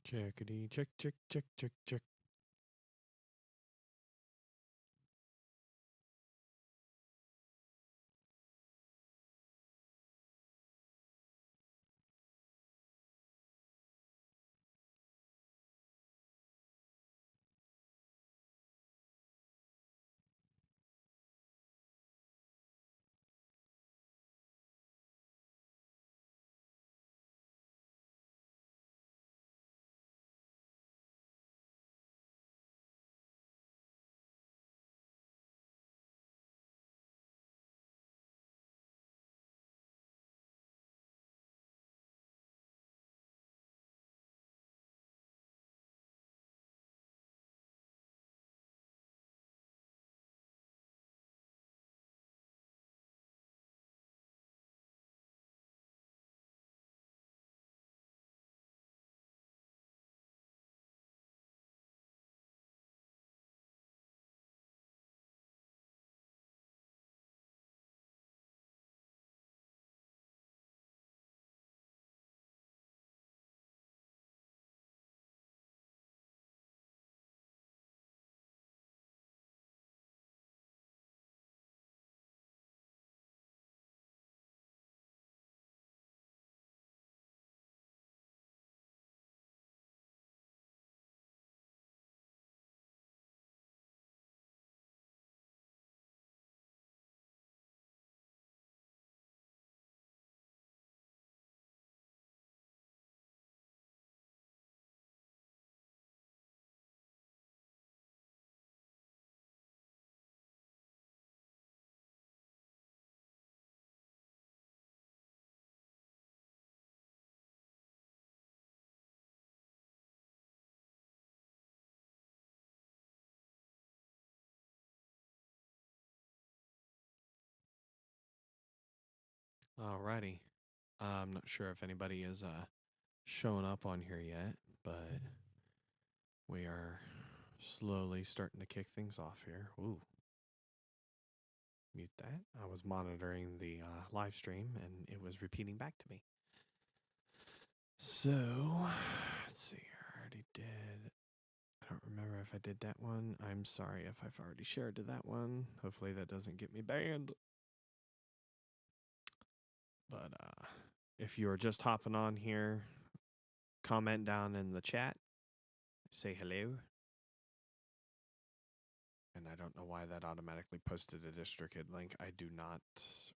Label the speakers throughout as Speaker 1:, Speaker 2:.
Speaker 1: Checkity check check check check check. Alrighty. I'm not sure if anybody is showing up on here yet, but we are slowly starting to kick things off here. Ooh, mute that. I was monitoring the live stream and it was repeating back to me. So, let's see here. I already did. I don't remember if I did that one. I'm sorry if I've already shared to that one. Hopefully that doesn't get me banned. But if you are just hopping on here, comment down in the chat, say hello. And I don't know why that automatically posted a DistroKid link. I do not.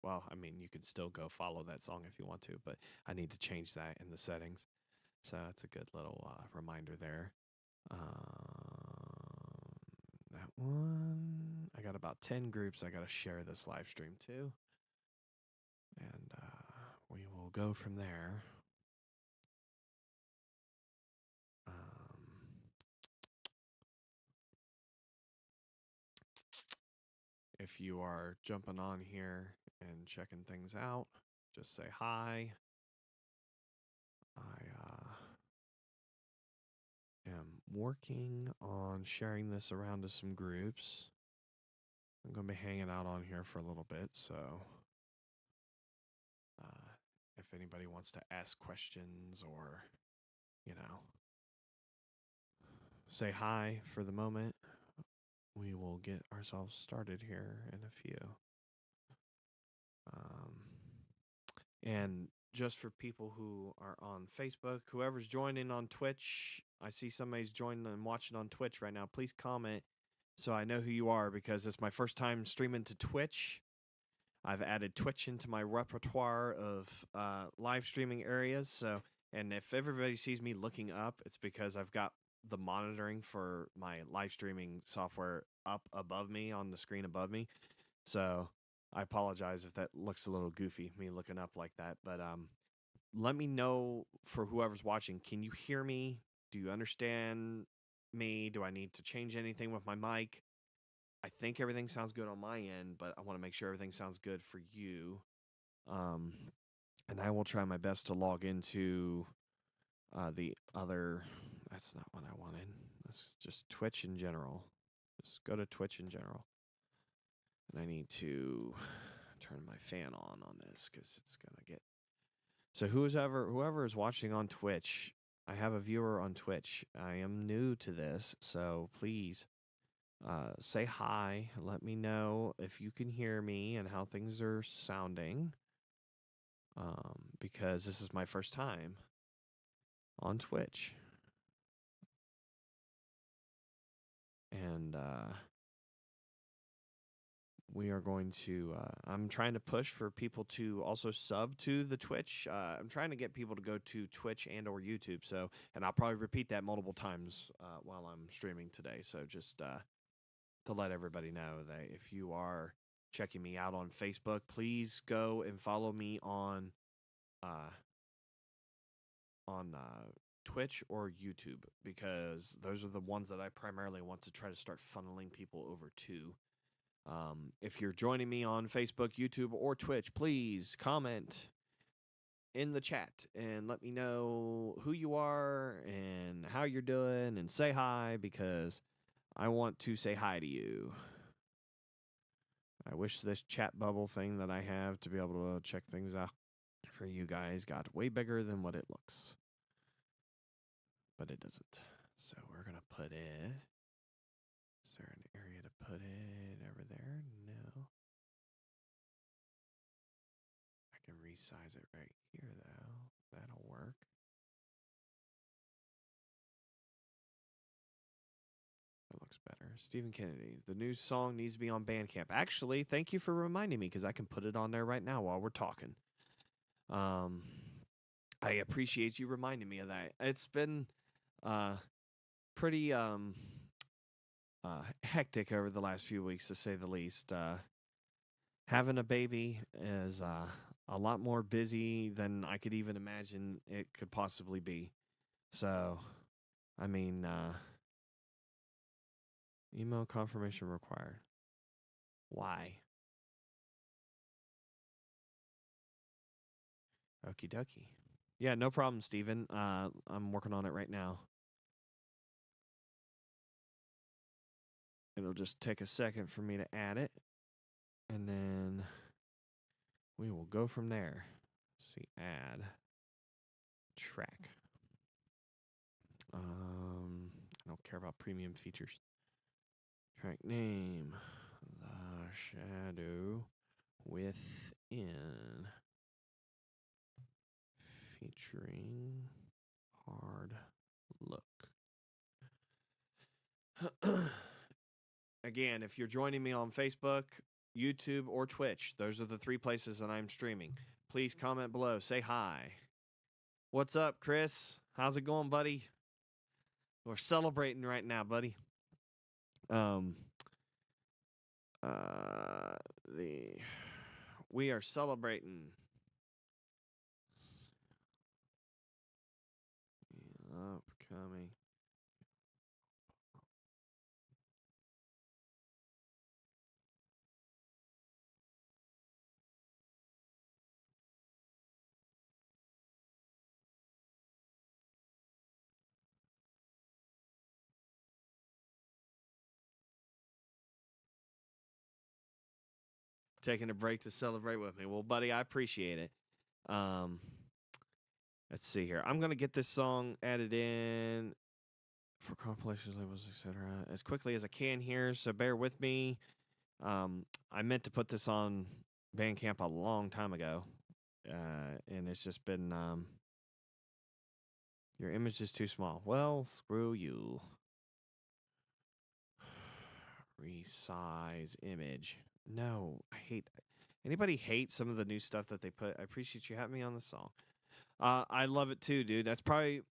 Speaker 1: Well, I mean, you can still go follow that song if you want to, but I need to change that in the settings. So that's a good little reminder there. That one. I got about 10 groups I got to share this live stream to. And we will go from there. If you are jumping on here and checking things out, just say hi. I am working on sharing this around to some groups. I'm going to be hanging out on here for a little bit, so if anybody wants to ask questions or, say hi for the moment, we will get ourselves started here in a few. And just for people who are on Facebook, whoever's joining on Twitch, I see somebody's joining and watching on Twitch right now. Please comment so I know who you are because it's my first time streaming to Twitch. I've added Twitch into my repertoire of live streaming areas. So, and if everybody sees me looking up, it's because I've got the monitoring for my live streaming software up above me on the screen above me. So I apologize if that looks a little goofy, me looking up like that. But let me know for whoever's watching. Can you hear me? Do you understand me? Do I need to change anything with my mic? I think everything sounds good on my end, but I want to make sure everything sounds good for you. And I will try my best to log into the other. That's not what I wanted. That's just Twitch in general. Just go to Twitch in general. And I need to turn my fan on this because it's gonna get. So whoever is watching on Twitch, I have a viewer on Twitch. I am new to this, so please say hi. Let me know if you can hear me and how things are sounding. Because this is my first time on Twitch. And we are going to, I'm trying to push for people to also sub to the Twitch. I'm trying to get people to go to Twitch and or YouTube. So, and I'll probably repeat that multiple times while I'm streaming today. So just to let everybody know that if you are checking me out on Facebook, please go and follow me on uh, Twitch or YouTube, because those are the ones that I primarily want to try to start funneling people over to. If you're joining me on Facebook, YouTube, or Twitch, please comment in the chat and let me know who you are and how you're doing and say hi, because I want to say hi to you. I wish this chat bubble thing that I have to be able to check things out for you guys got way bigger than what it looks. But it doesn't. So we're going to put it. Is there an area to put it over there? No. I can resize it right here, though. That'll work. That looks better. Stephen Kennedy. The new song needs to be on Bandcamp. Actually, thank you for reminding me, because I can put it on there right now while we're talking. I appreciate you reminding me of that. It's been pretty hectic over the last few weeks, to say the least. Having a baby is a lot more busy than I could even imagine it could possibly be. So, I mean, email confirmation required. Why? Okie dokie. Yeah, no problem, Steven. I'm working on it right now. It'll just take a second for me to add it, and then we will go from there. Let's see, add track. I don't care about premium features. Track name, The Shadow Within, featuring Hard Look. Again, if you're joining me on Facebook, YouTube, or Twitch, those are the 3 places that I'm streaming. Please comment below. Say hi. What's up, Chris? How's it going, buddy? We're celebrating right now, buddy. We are celebrating. Upcoming. Taking a break to celebrate with me. Well, buddy, I appreciate it. Let's see here. I'm going to get this song added in for compilations, labels, etc. as quickly as I can here, so bear with me. I meant to put this on Bandcamp a long time ago, and it's just been your image is too small. Well, screw you. Resize image. No, I hate. Anybody hate some of the new stuff that they put? I appreciate you having me on the song. I love it too, dude. That's probably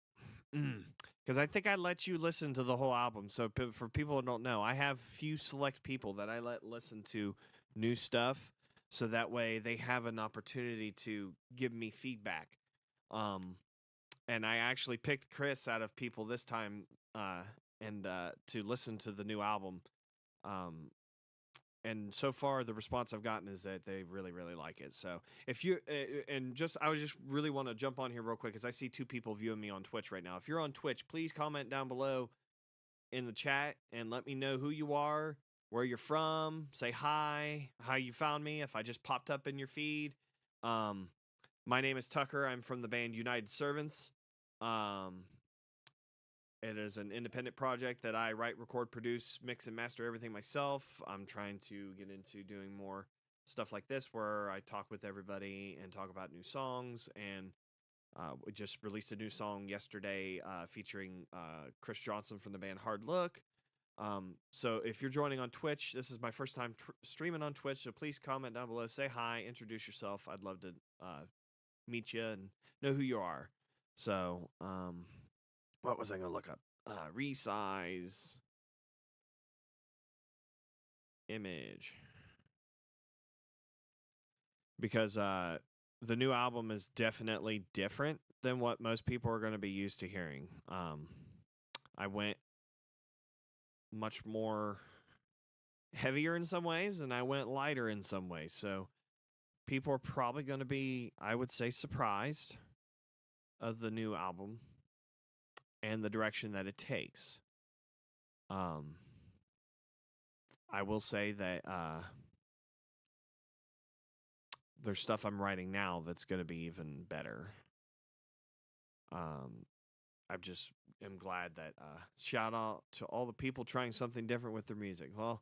Speaker 1: because I think I let you listen to the whole album. So for people who don't know, I have few select people that I let listen to new stuff, so that way they have an opportunity to give me feedback. And I actually picked Chris out of people this time, and to listen to the new album. And so far the response I've gotten is that they really, really like it. So if you I just really want to jump on here real quick, because I see 2 people viewing me on Twitch right now. If you're on Twitch, please comment down below in the chat and let me know who you are, where you're from, say hi, how you found me, if I just popped up in your feed. My name is Tucker. I'm from the band United Servants. It is an independent project that I write, record, produce, mix, and master everything myself. I'm trying to get into doing more stuff like this where I talk with everybody and talk about new songs. And we just released a new song yesterday featuring Chris Johnson from the band Hard Look. So if you're joining on Twitch, this is my first time streaming on Twitch. So please comment down below, say hi, introduce yourself. I'd love to meet you and know who you are. So, what was I going to look up? Resize image. Because the new album is definitely different than what most people are going to be used to hearing. I went much more heavier in some ways and I went lighter in some ways. So people are probably going to be, I would say, surprised of the new album and the direction that it takes. I will say that there's stuff I'm writing now that's going to be even better. I just am glad that shout out to all the people trying something different with their music. Well,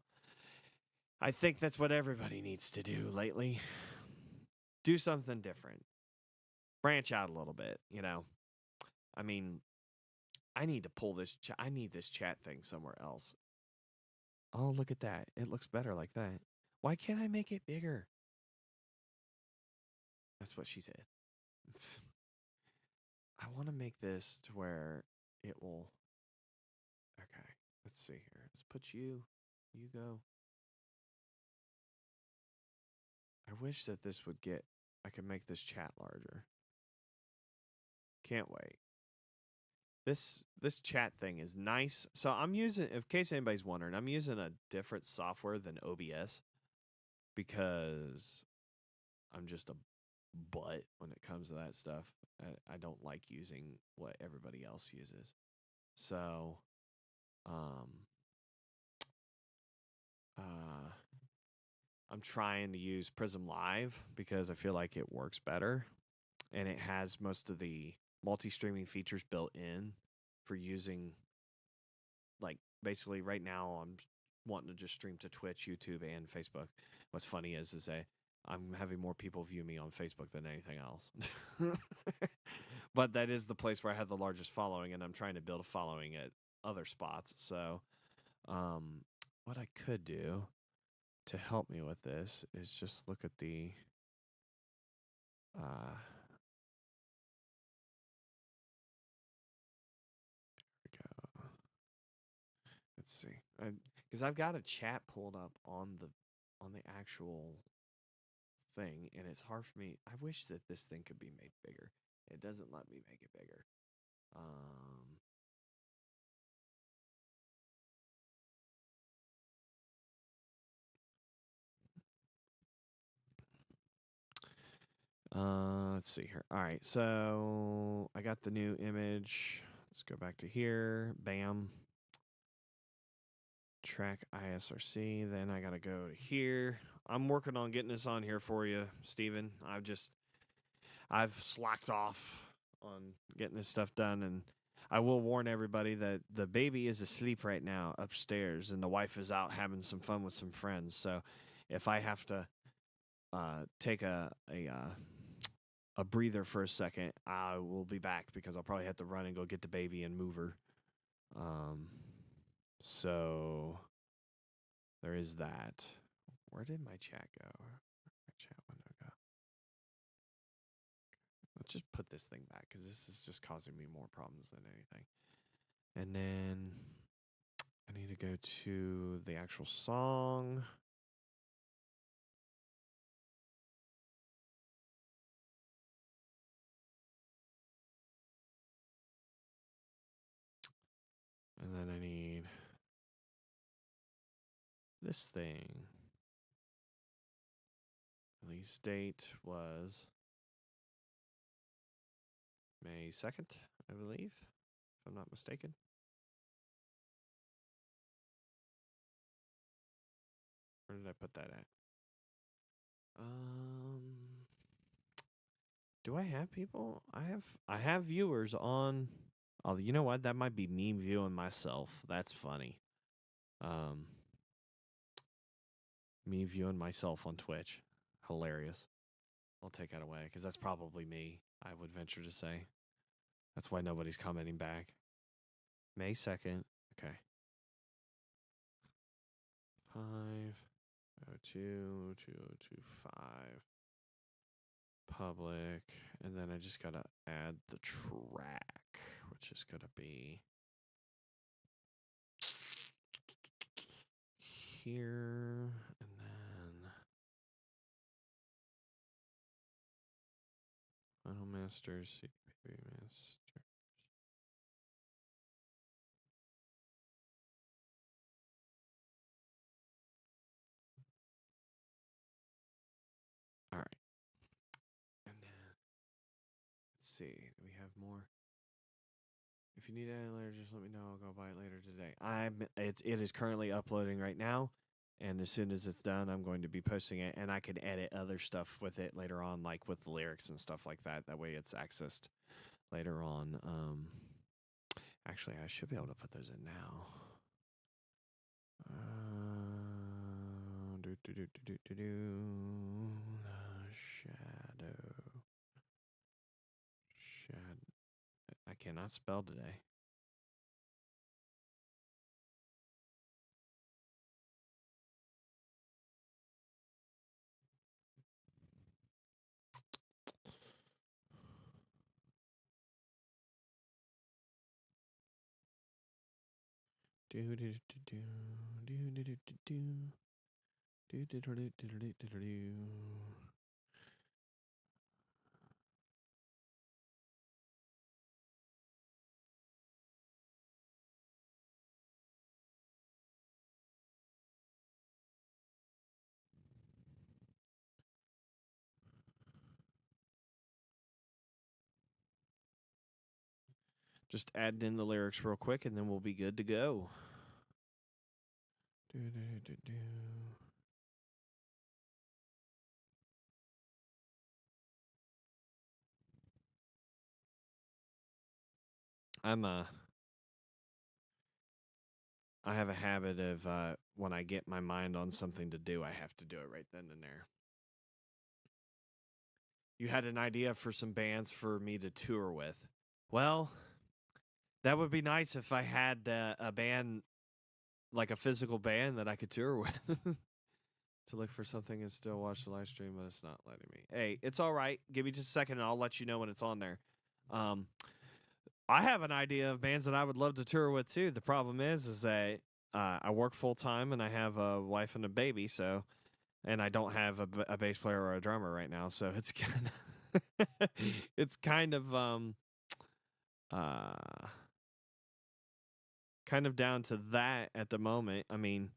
Speaker 1: I think that's what everybody needs to do lately. Do something different. Branch out a little bit, you know. I mean, I need to pull this I need this chat thing somewhere else. Oh, look at that. It looks better like that. Why can't I make it bigger? That's what she said. I want to make this to where it will. Okay, let's see here. Let's put you. You go. I wish that this would get. I could make this chat larger. Can't wait. This chat thing is nice. So I'm using, in case anybody's wondering, I'm using a different software than OBS because I'm just a butt when it comes to that stuff. I don't like using what everybody else uses. So, I'm trying to use Prism Live because I feel like it works better and it has most of the multi-streaming features built in for using, like, basically right now I'm wanting to just stream to Twitch, YouTube, and Facebook. What's funny is that I'm having more people view me on Facebook than anything else. But that is the place where I have the largest following, and I'm trying to build a following at other spots. So, what I could do to help me with this is just look at the go. Let's see, because I've got a chat pulled up on the actual thing, and it's hard for me. I wish that this thing could be made bigger. It doesn't let me make it bigger. Let's see here. All right, so I got the new image. Let's go back to here. Bam. Track ISRC. Then I gotta go to here. I'm working on getting this on here for you, Steven. I've slacked off on getting this stuff done, and I will warn everybody that the baby is asleep right now upstairs, and the wife is out having some fun with some friends. So if I have to take a breather for a second, I will be back because I'll probably have to run and go get the baby and move her. So there is that. Where did my chat go? My chat window go. Let's just put this thing back because this is just causing me more problems than anything. And then I need to go to the actual song. And then I need this thing. Release date was May 2nd, I believe, if I'm not mistaken. Where did I put that at? Do I have people? I have viewers on Oh, you know what? That might be me viewing myself. That's funny. Um, me viewing myself on Twitch. Hilarious. I'll take that away because that's probably me, I would venture to say. That's why nobody's commenting back. May 2nd. Okay. 5022025 public. And then I just got to add the track, which is going to be here. And then Final Masters, CPP Master. All right. And then let's see. Do we have more? If you need it later, just let me know. I'll go buy it later today. It is currently uploading right now, and as soon as it's done, I'm going to be posting it, and I can edit other stuff with it later on, like with the lyrics and stuff like that. That way, it's accessed later on. Actually, I should be able to put those in now. Shadow. I cannot spell today. Just add in the lyrics real quick, and then we'll be good to go. I have a habit of when I get my mind on something to do, I have to do it right then and there. You had an idea for some bands for me to tour with. Well, that would be nice if I had a band, like a physical band that I could tour with. To look for something and still watch the live stream, but it's not letting me. Hey, it's all right. Give me just a second, and I'll let you know when it's on there. I have an idea of bands that I would love to tour with too. The problem is that I work full time and I have a wife and a baby, so and I don't have a bass player or a drummer right now, so it's kind of it's uh kind of down to that at the moment. I mean,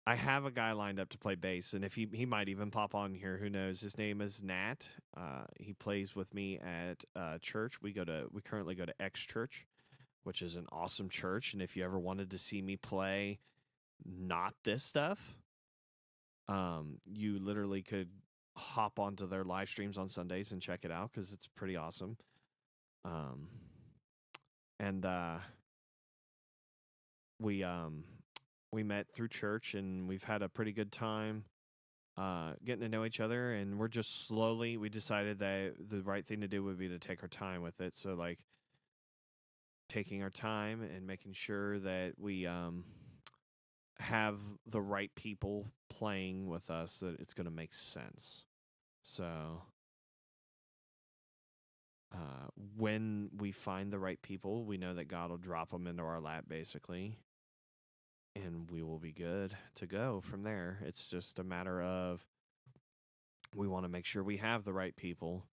Speaker 1: I have a guy lined up to play bass, and if he might even pop on here, who knows? His name is Nat. He plays with me at church. We currently go to X Church, which is an awesome church. And if you ever wanted to see me play not this stuff, you literally could hop onto their live streams on Sundays and check it out because it's pretty awesome. And we met through church, and we've had a pretty good time getting to know each other. And we're just slowly, we decided that the right thing to do would be to take our time with it. So like taking our time and making sure that we have the right people playing with us, that it's going to make sense. So when we find the right people, we know that God will drop them into our lap, basically, and we will be good to go from there. It's just a matter of we want to make sure we have the right people.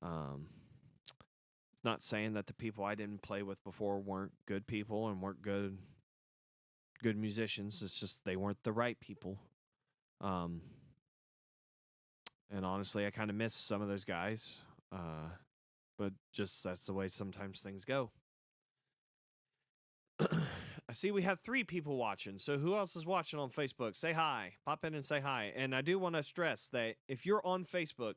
Speaker 1: It's not saying that the people I didn't play with before weren't good people and weren't good musicians. It's just they weren't the right people. And honestly, I kind of miss some of those guys. But just that's the way sometimes things go. I see we have 3 people watching. So who else is watching on Facebook? Say hi. Pop in and say hi. And I do want to stress that if you're on Facebook,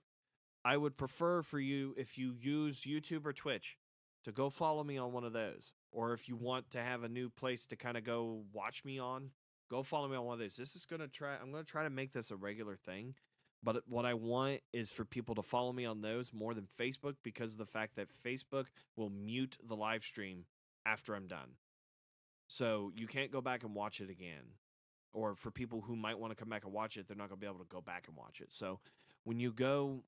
Speaker 1: I would prefer for you, if you use YouTube or Twitch, to go follow me on one of those. Or if you want to have a new place to kind of go watch me on, go follow me on one of those. I'm going to try to make this a regular thing. But what I want is for people to follow me on those more than Facebook because of the fact that Facebook will mute the live stream after I'm done. So you can't go back and watch it again. Or for people who might want to come back and watch it, they're not going to be able to go back and watch it. So when you go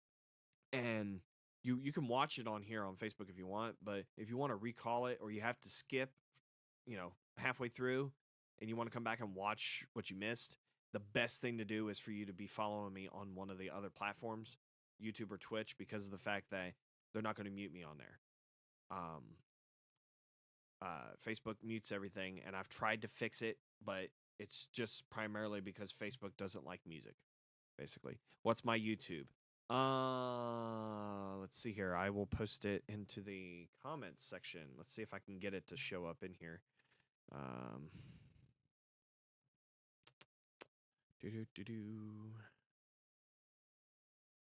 Speaker 1: and you can watch it on here on Facebook if you want, but if you want to recall it or you have to skip, halfway through and you want to come back and watch what you missed, the best thing to do is for you to be following me on one of the other platforms, YouTube or Twitch, because of the fact that they're not going to mute me on there. Facebook mutes everything, and I've tried to fix it, but it's just primarily because Facebook doesn't like music, basically. What's my YouTube? Let's see here. I will post it into the comments section. Let's see if I can get it to show up in here.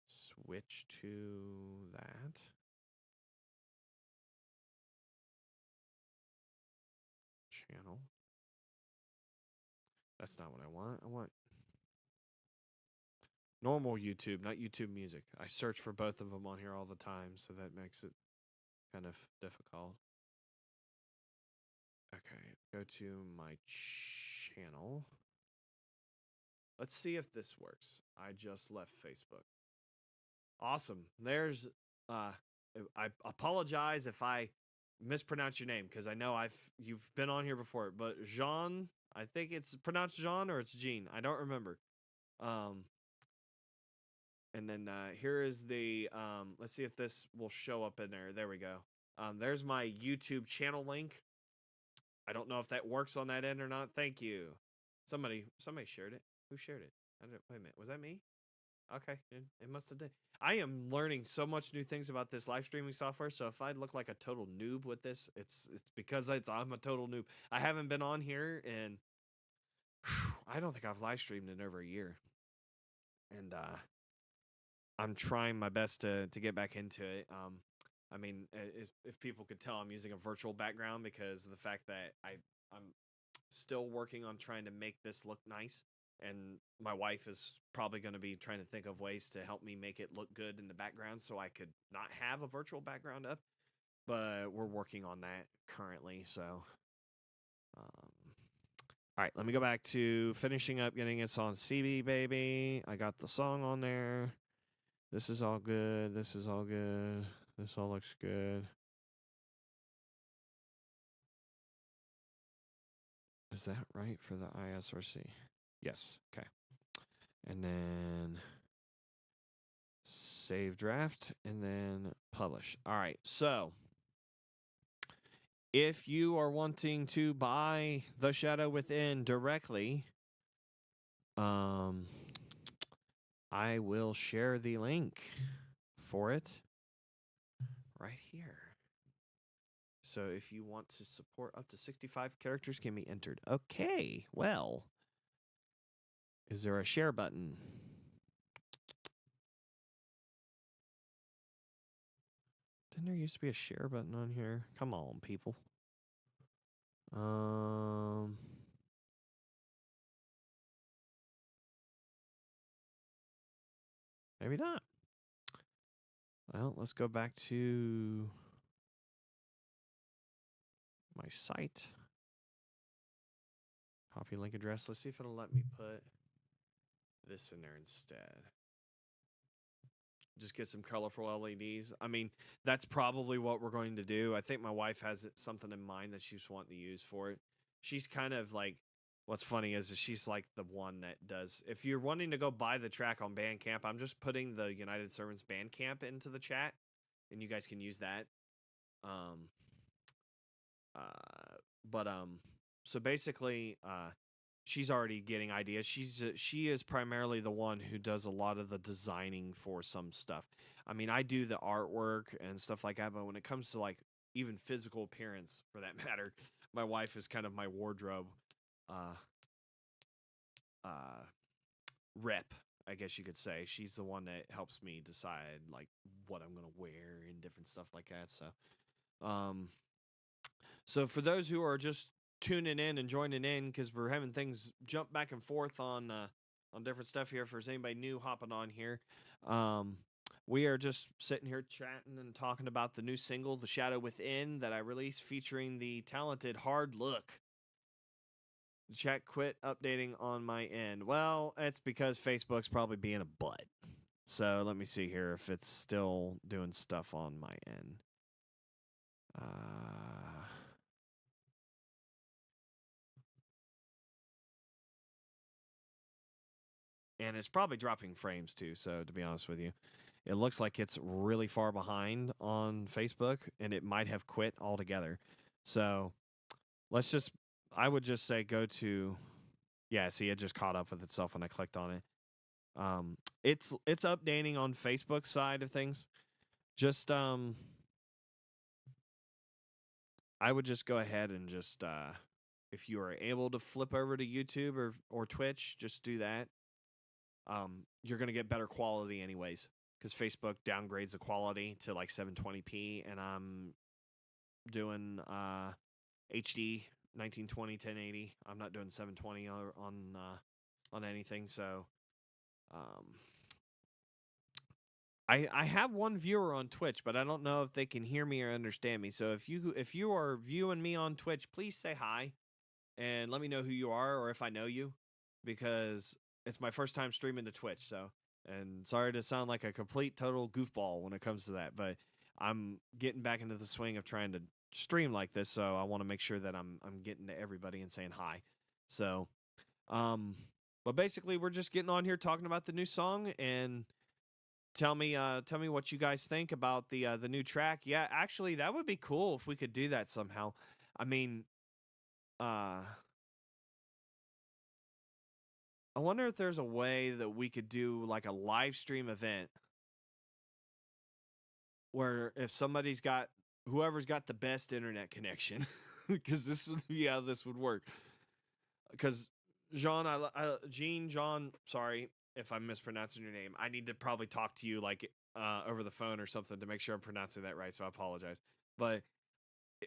Speaker 1: Switch to that. Channel. That's not what I want. I want normal YouTube, not YouTube Music. I search for both of them on here all the time, so that makes it kind of difficult. Okay, go to my channel. Let's see if this works. I just left Facebook. Awesome. There's I apologize if I mispronounce your name because I know you've been on here before, but Jean, I think it's pronounced Jean or it's Jean. I don't remember. And then here is the let's see if this will show up in there. There we go. There's my YouTube channel link. I don't know if that works on that end or not. Thank you. Somebody shared it. Who shared it? Wait a minute. Was that me? Okay, it must have done. I am learning so much new things about this live streaming software. So if I look like a total noob with this, it's because I'm a total noob. I haven't been on here and I don't think I've live streamed in over a year. And I'm trying my best to get back into it. I mean, if people could tell, I'm using a virtual background because of the fact that I'm still working on trying to make this look nice. And my wife is probably going to be trying to think of ways to help me make it look good in the background so I could not have a virtual background up. But we're working on that currently. So, all right, let me go back to finishing up getting us on CB, baby. I got the song on there. This is all good. This is all good. This all looks good. Is that right for the ISRC? Yes. Okay. And then save draft and then publish. All right. So if you are wanting to buy The Shadow Within directly, I will share the link for it right here. So if you want to support up to 65 characters can be entered. Okay, well, is there a share button? Didn't there used to be a share button on here? Come on, people. Maybe not. Well, let's go back to my site. Copy link address. Let's see if it'll let me put this in there instead. Just get some colorful LEDs. I mean, that's probably what we're going to do. I think my wife has something in mind that she's wanting to use for it. She's kind of like, what's funny is she's like the one that does. If you're wanting to go buy the track on Bandcamp, I'm just putting the United Servants Bandcamp into the chat, and you guys can use that. So basically, she's already getting ideas. She is primarily the one who does a lot of the designing for some stuff. I mean, I do the artwork and stuff like that, but when it comes to like even physical appearance, for that matter, my wife is kind of my wardrobe rep, I guess you could say. She's the one that helps me decide like what I'm gonna wear and different stuff like that. So Um, so for those who are just tuning in and joining in, because we're having things jump back and forth on different stuff here. If there's anybody new hopping on here, um, we are just sitting here chatting and talking about the new single, "The Shadow Within," that I released, featuring the talented Hard Look. The chat quit updating on my end. Well, it's because Facebook's probably being a butt. So let me see here if it's still doing stuff on my end. And it's probably dropping frames too. So to be honest with you, it looks like it's really far behind on Facebook, and it might have quit altogether. So let's just, I would just say go to, yeah. See, it just caught up with itself when I clicked on it. It's updating on Facebook side of things. Just I would just go ahead and just if you are able to flip over to YouTube or Twitch, just do that. You're gonna get better quality anyways, because Facebook downgrades the quality to like 720p, and I'm doing HD 1920 1080. I'm not doing 720 on anything. So um, I have one viewer on Twitch, but I don't know if they can hear me or understand me. So if you are viewing me on Twitch, please say hi and let me know who you are or if I know you, because it's my first time streaming to Twitch. So, and sorry to sound like a complete total goofball when it comes to that, but I'm getting back into the swing of trying to stream like this. So I want to make sure that I'm getting to everybody and saying hi. So, um, but basically we're just getting on here talking about the new song, and tell me what you guys think about the new track. Yeah, actually that would be cool if we could do that somehow. I mean, uh I wonder if there's a way that we could do like a live stream event where if somebody's got whoever's got the best internet connection, because this would be how this would work. Because John, sorry if I'm mispronouncing your name. I need to probably talk to you like over the phone or something to make sure I'm pronouncing that right. So I apologize. But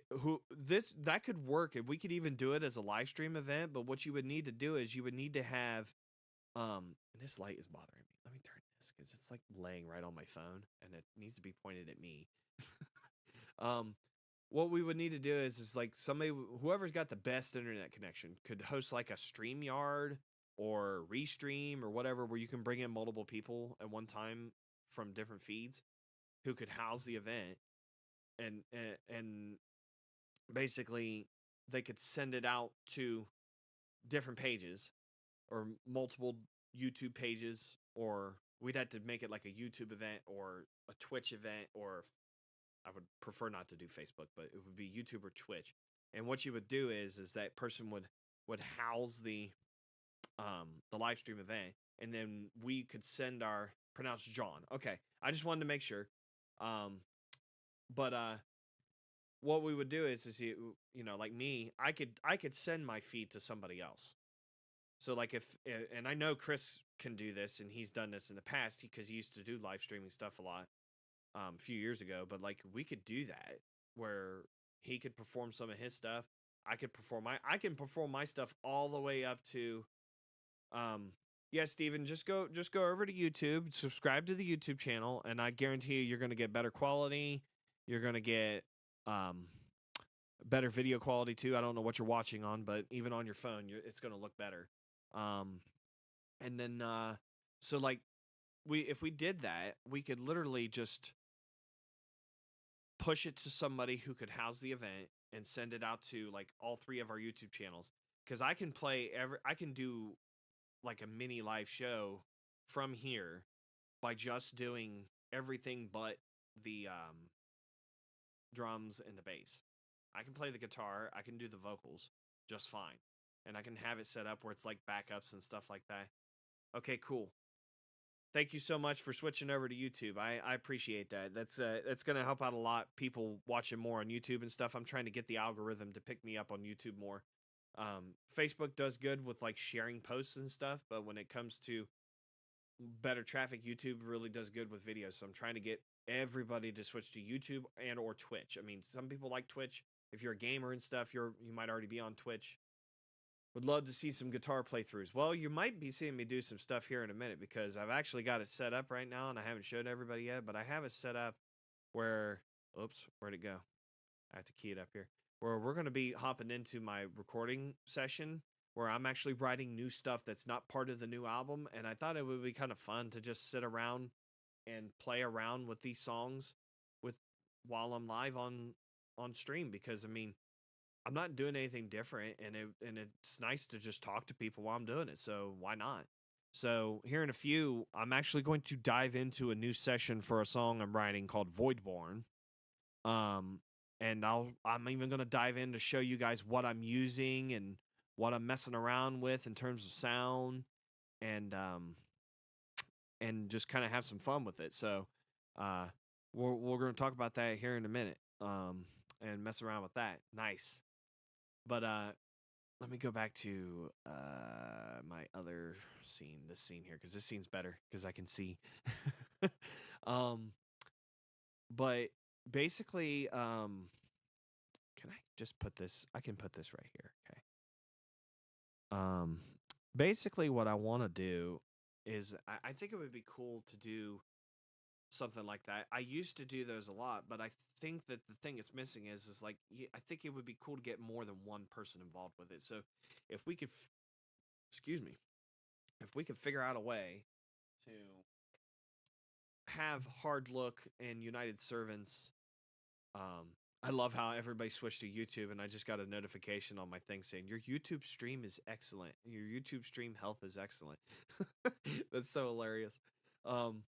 Speaker 1: who this that could work, and we could even do it as a live stream event. But what you would need to do is you would need to have and this light is bothering me. Let me turn this because it's like laying right on my phone and it needs to be pointed at me. um, what we would need to do is like somebody, whoever's got the best internet connection, could host like a stream yard or restream or whatever, where you can bring in multiple people at one time from different feeds who could house the event, and basically they could send it out to different pages or multiple YouTube pages, or we'd have to make it like a YouTube event or a Twitch event, or I would prefer not to do Facebook, but it would be YouTube or Twitch. And what you would do is that person would house the live stream event, and then we could send our pronounced John. Okay, I just wanted to make sure. Um, but what we would do is you know, like me, I could send my feed to somebody else. So like if and I know Chris can do this, and he's done this in the past because he used to do live streaming stuff a lot a few years ago. But like we could do that where he could perform some of his stuff. I can perform my stuff all the way up to um yeah, Steven, just go over to YouTube, subscribe to the YouTube channel, and I guarantee you you're gonna get better quality. You're gonna get um better video quality too. I don't know what you're watching on, but even on your phone, it's gonna look better. Um and then so like we if we did that, we could literally just push it to somebody who could house the event and send it out to like all three of our YouTube channels, cuz I can do like a mini live show from here by just doing everything but the drums and the bass. I can play the guitar, I can do the vocals just fine. And I can have it set up where it's like backups and stuff like that. Okay, cool. Thank you so much for switching over to YouTube. I appreciate that. That's gonna help out a lot. People watching more on YouTube and stuff. I'm trying to get the algorithm to pick me up on YouTube more. Facebook does good with like sharing posts and stuff, but when it comes to better traffic, YouTube really does good with videos. So I'm trying to get everybody to switch to YouTube and or Twitch. I mean, some people like Twitch. If you're a gamer and stuff, you might already be on Twitch. Would love to see some guitar playthroughs. Well, you might be seeing me do some stuff here in a minute because I've actually got it set up right now and I haven't showed everybody yet, but I have it set up where, oops, where'd it go? I have to key it up here. Where we're going to be hopping into my recording session where I'm actually writing new stuff that's not part of the new album. And I thought it would be kind of fun to just sit around and play around with these songs with while I'm live on stream because I mean I'm not doing anything different and it's nice to just talk to people while I'm doing it. So why not? So here in a few, I'm actually going to dive into a new session for a song I'm writing called Voidborn. Um and I'm even going to dive in to show you guys what I'm using and what I'm messing around with in terms of sound and just kind of have some fun with it. So uh we're going to talk about that here in a minute. And mess around with that. Nice. But let me go back to my other scene, this scene here, because this scene's better because I can see. um, but basically, can I just put this? I can put this right here. Okay. Um, basically, what I want to do is I think it would be cool to do something like that. I used to do those a lot, but I think that the thing it's missing is like I think it would be cool to get more than one person involved with it. So if we could, excuse me, if we could figure out a way to have Hard Look and United Servants, I love how everybody switched to YouTube, and I just got a notification on my thing saying your YouTube stream is excellent. Your YouTube stream health is excellent. That's so hilarious. Um,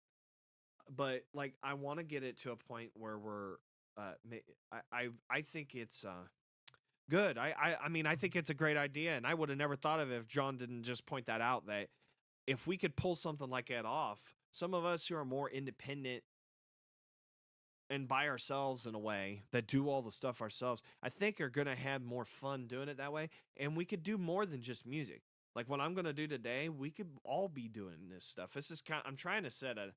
Speaker 1: but like I want to get it to a point where we're I think it's good. I mean I think it's a great idea and I would have never thought of it if John didn't just point that out that if we could pull something like that off, some of us who are more independent and by ourselves in a way that do all the stuff ourselves, I think are going to have more fun doing it that way and we could do more than just music. Like what I'm going to do today, we could all be doing this stuff. This is I'm trying to set a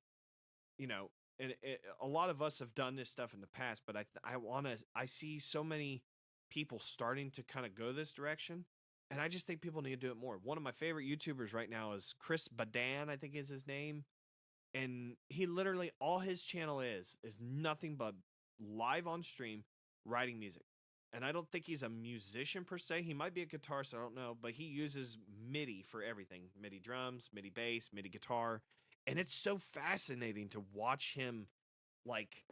Speaker 1: you know, and a lot of us have done this stuff in the past, but I want to, I see so many people starting to kind of go this direction. And I just think people need to do it more. One of my favorite YouTubers right now is Chris Badan, I think is his name. And he literally, all his channel is nothing but live on stream writing music. And I don't think he's a musician per se. He might be a guitarist, I don't know, but he uses MIDI for everything. MIDI drums, MIDI bass, MIDI guitar. And it's so fascinating to watch him like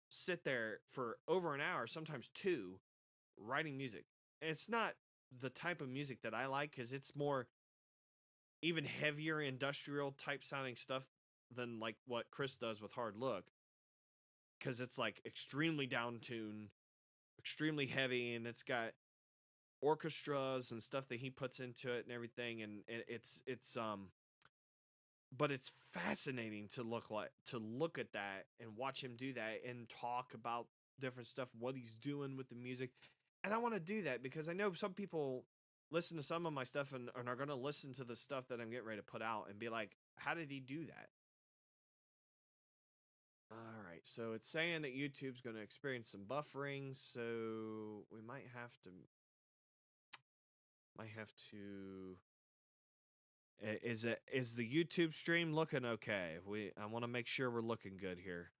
Speaker 1: sit there for over an hour, sometimes two, writing music. And it's not the type of music that I like because it's more even heavier industrial type sounding stuff than like what Chris does with Hard Look. Because it's like extremely down tuned, extremely heavy, and it's got orchestras and stuff that he puts into it and everything. And it's but it's fascinating to look at that and watch him do that and talk about different stuff, what he's doing with the music. And I want to do that because I know some people listen to some of my stuff and are going to listen to the stuff that I'm getting ready to put out and be like, how did he do that? All right, so it's saying that YouTube's going to experience some buffering, so we might have to is the YouTube stream looking okay? I want to make sure we're looking good here.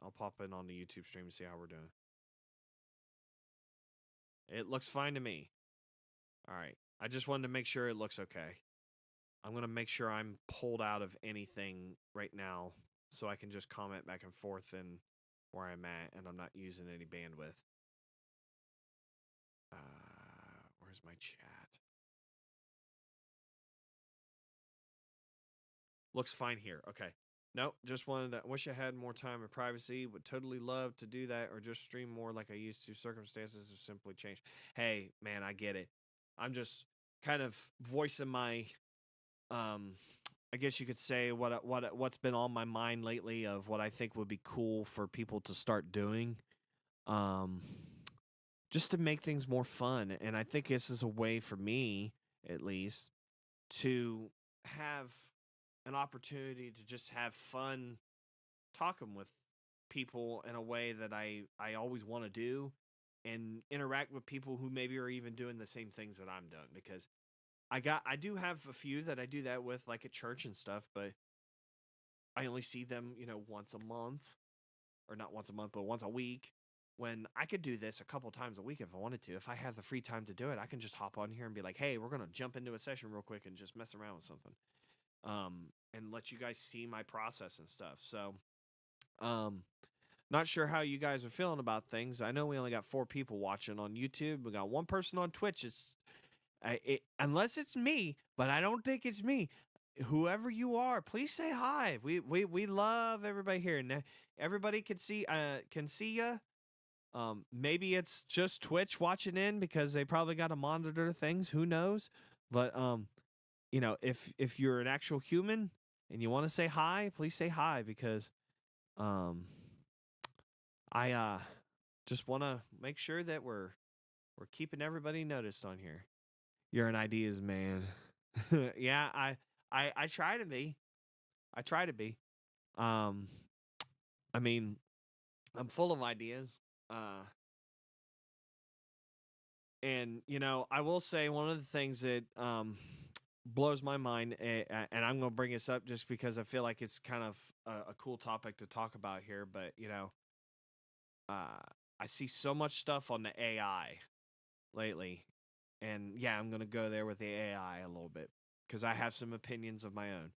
Speaker 1: I'll pop in on the YouTube stream and see how we're doing. It looks fine to me. All right. I just wanted to make sure it looks okay. I'm going to make sure I'm pulled out of anything right now so I can just comment back and forth in where I'm at and I'm not using any bandwidth. Where's my chat? Looks fine here. Okay. Nope, just wanted to wish I had more time and privacy. Would totally love to do that or just stream more like I used to. Circumstances have simply changed. Hey, man, I get it. I'm just kind of voicing my um I guess you could say what's been on my mind lately of what I think would be cool for people to start doing. Um just to make things more fun. And I think this is a way for me, at least, to have an opportunity to just have fun talking with people in a way that I always want to do, and interact with people who maybe are even doing the same things that I'm doing, because I do have a few that I do that with, like at church and stuff, but I only see them, once a month, or not once a month, but once a week. When I could do this a couple times a week if I wanted to. If I have the free time to do it, I can just hop on here and be like, "Hey, we're gonna jump into a session real quick and just mess around with something," and let you guys see my process and stuff. So, um, not sure how you guys are feeling about things. I know we only got 4 people watching on YouTube. We got 1 person on Twitch. Unless it's me, but I don't think it's me. Whoever you are, please say hi. We love everybody here, and everybody can see you. Maybe it's just Twitch watching in because they probably got to monitor things. Who knows? But if you're an actual human and you want to say hi, please say hi, because um, I just want to make sure that we're keeping everybody noticed on here. You're an ideas man. Yeah, I try to be. I try to be. Um, I mean, I'm full of ideas. And I will say one of the things that blows my mind, and I'm going to bring this up just because I feel like it's kind of a cool topic to talk about here. But uh, I see so much stuff on the AI lately, and yeah, I'm going to go there with the AI a little bit because I have some opinions of my own.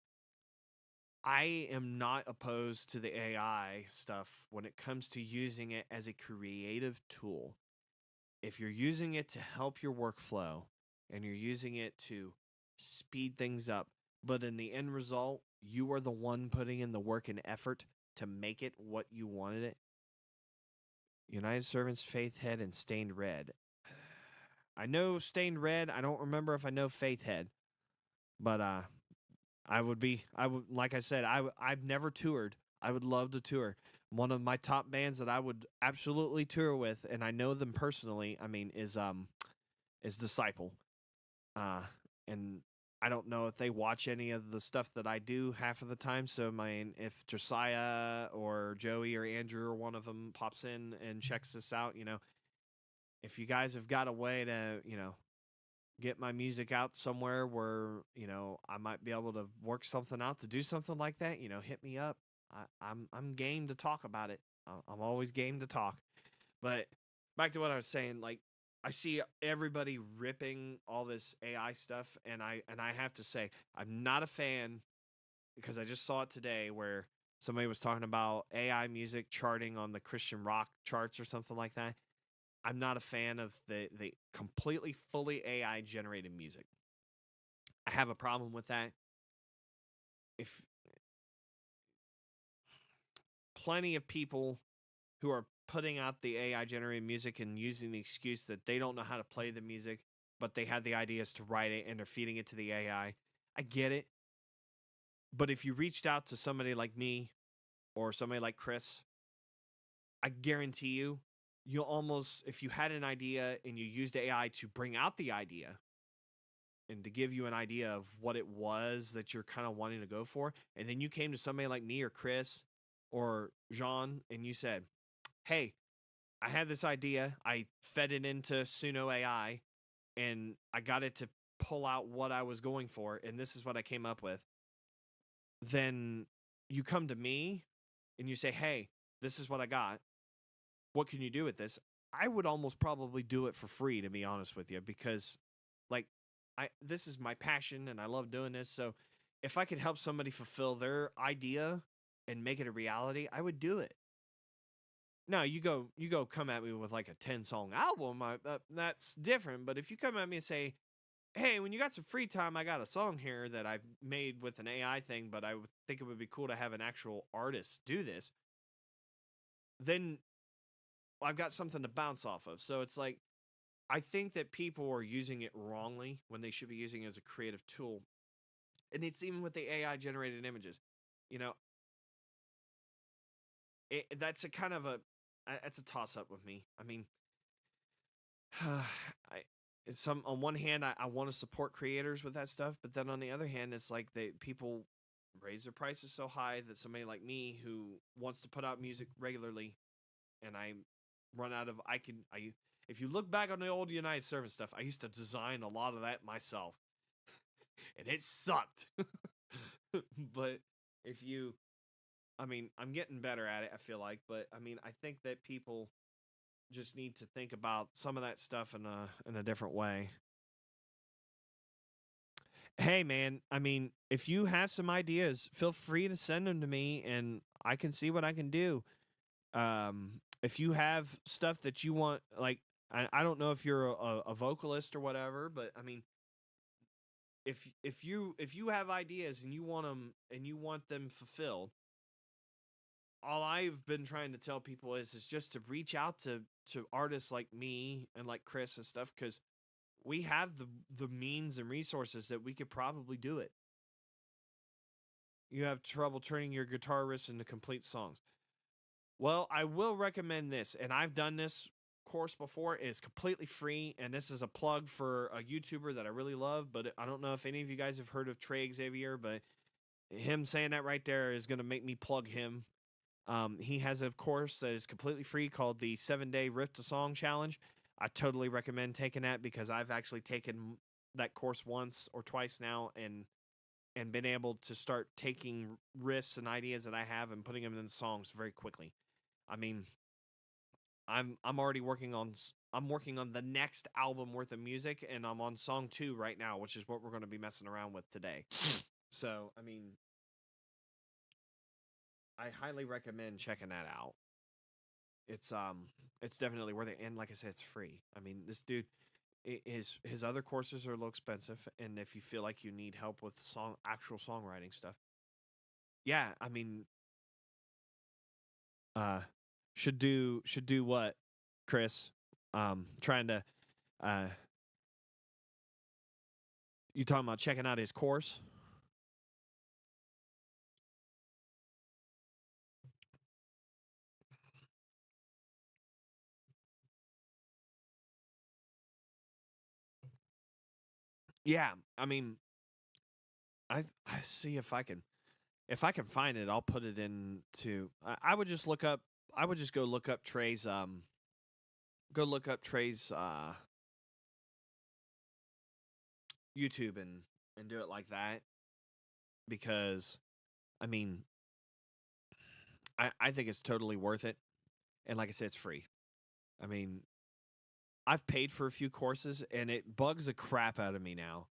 Speaker 1: I am not opposed to the AI stuff when it comes to using it as a creative tool. If you're using it to help your workflow and you're using it to speed things up, but in the end result, you are the one putting in the work and effort to make it what you wanted it. United Servants, Faith Head, and Stained Red. I know Stained Red. I don't remember if I know Faith Head, but like I said, I've never toured. I would love to tour. One of my top bands that I would absolutely tour with, and I know them personally, is Disciple. And I don't know if they watch any of the stuff that I do half of the time. So if Josiah or Joey or Andrew or one of them pops in and checks this out, if you guys have got a way to, get my music out somewhere where, I might be able to work something out to do something like that, hit me up. I'm game to talk about it. I'm always game to talk. But back to what I was saying, like, I see everybody ripping all this AI stuff, and I have to say I'm not a fan, because I just saw it today where somebody was talking about AI music charting on the Christian rock charts or something like that. I'm not a fan of the completely fully AI generated music. I have a problem with that. If plenty of people who are putting out the AI generated music and using the excuse that they don't know how to play the music, but they have the ideas to write it and they're feeding it to the AI. I get it. But if you reached out to somebody like me or somebody like Chris, I guarantee you'll almost, if you had an idea and you used AI to bring out the idea and to give you an idea of what it was that you're kind of wanting to go for, and then you came to somebody like me or Chris or Jean and you said, "Hey, I had this idea. I fed it into Suno AI and I got it to pull out what I was going for, and this is what I came up with." Then you come to me and you say, "Hey, this is what I got. What can you do with this?" I would almost probably do it for free, to be honest with you, because like this is my passion and I love doing this. So if I could help somebody fulfill their idea and make it a reality, I would do it. No, you go come at me with like a 10-song album, that's different. But if you come at me and say, "Hey, when you got some free time, I got a song here that I've made with an AI thing, but I would think it would be cool to have an actual artist do this," then I've got something to bounce off of. So it's like, I think that people are using it wrongly when they should be using it as a creative tool. And it's even with the AI generated images. You know, that's a kind of that's a toss up with me. I mean, on one hand, I want to support creators with that stuff, but then on the other hand, it's like people raise their prices so high that somebody like me who wants to put out music regularly, and I run out of I if you look back on the old United Service stuff, I used to design a lot of that myself, and it sucked. But if you, I mean, I'm getting better at it, I feel like, but I mean, I think that people just need to think about some of that stuff in a different way. Hey man, I mean, if you have some ideas, feel free to send them to me and I can see what I can do. If you have stuff that you want, like, I don't know if you're a vocalist or whatever, but I mean, if you have ideas and you want them fulfilled, all I've been trying to tell people is just to reach out to artists like me and like Chris and stuff, because we have the means and resources that we could probably do it. You have trouble turning your guitar riffs into complete songs. Well, I will recommend this, and I've done this course before. It's completely free, and this is a plug for a YouTuber that I really love, but I don't know if any of you guys have heard of Trey Xavier, but him saying that right there is going to make me plug him. He has a course that is completely free called the 7-Day Riff to Song Challenge. I totally recommend taking that because I've actually taken that course once or twice now and been able to start taking riffs and ideas that I have and putting them in songs very quickly. I mean, I'm already I'm working on the next album worth of music, and I'm on song 2 right now, which is what we're going to be messing around with today. So, I mean, I highly recommend checking that out. It's definitely worth it, and like I said, it's free. I mean, this dude, his other courses are a little expensive, and if you feel like you need help with actual songwriting stuff, yeah, I mean, uh, should do what, Chris? Trying to, uh, you talking about checking out his course? Yeah, I mean, I see if I can find it, I'll put it into. I would just look up. I would just go look up Trey's YouTube and do it like that, because I mean, I think it's totally worth it, and like I said, it's free. I mean, I've paid for a few courses, and it bugs the crap out of me now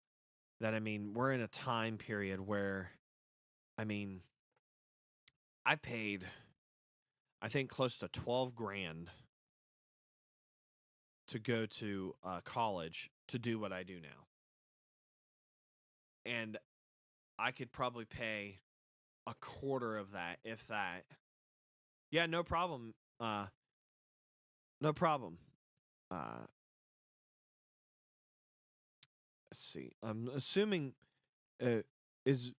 Speaker 1: that, I mean, we're in a time period where, I mean, I paid, I think, close to 12 grand to go to college to do what I do now. And I could probably pay a quarter of that, if that. Yeah, no problem. No problem. Uh, let's see. I'm assuming, is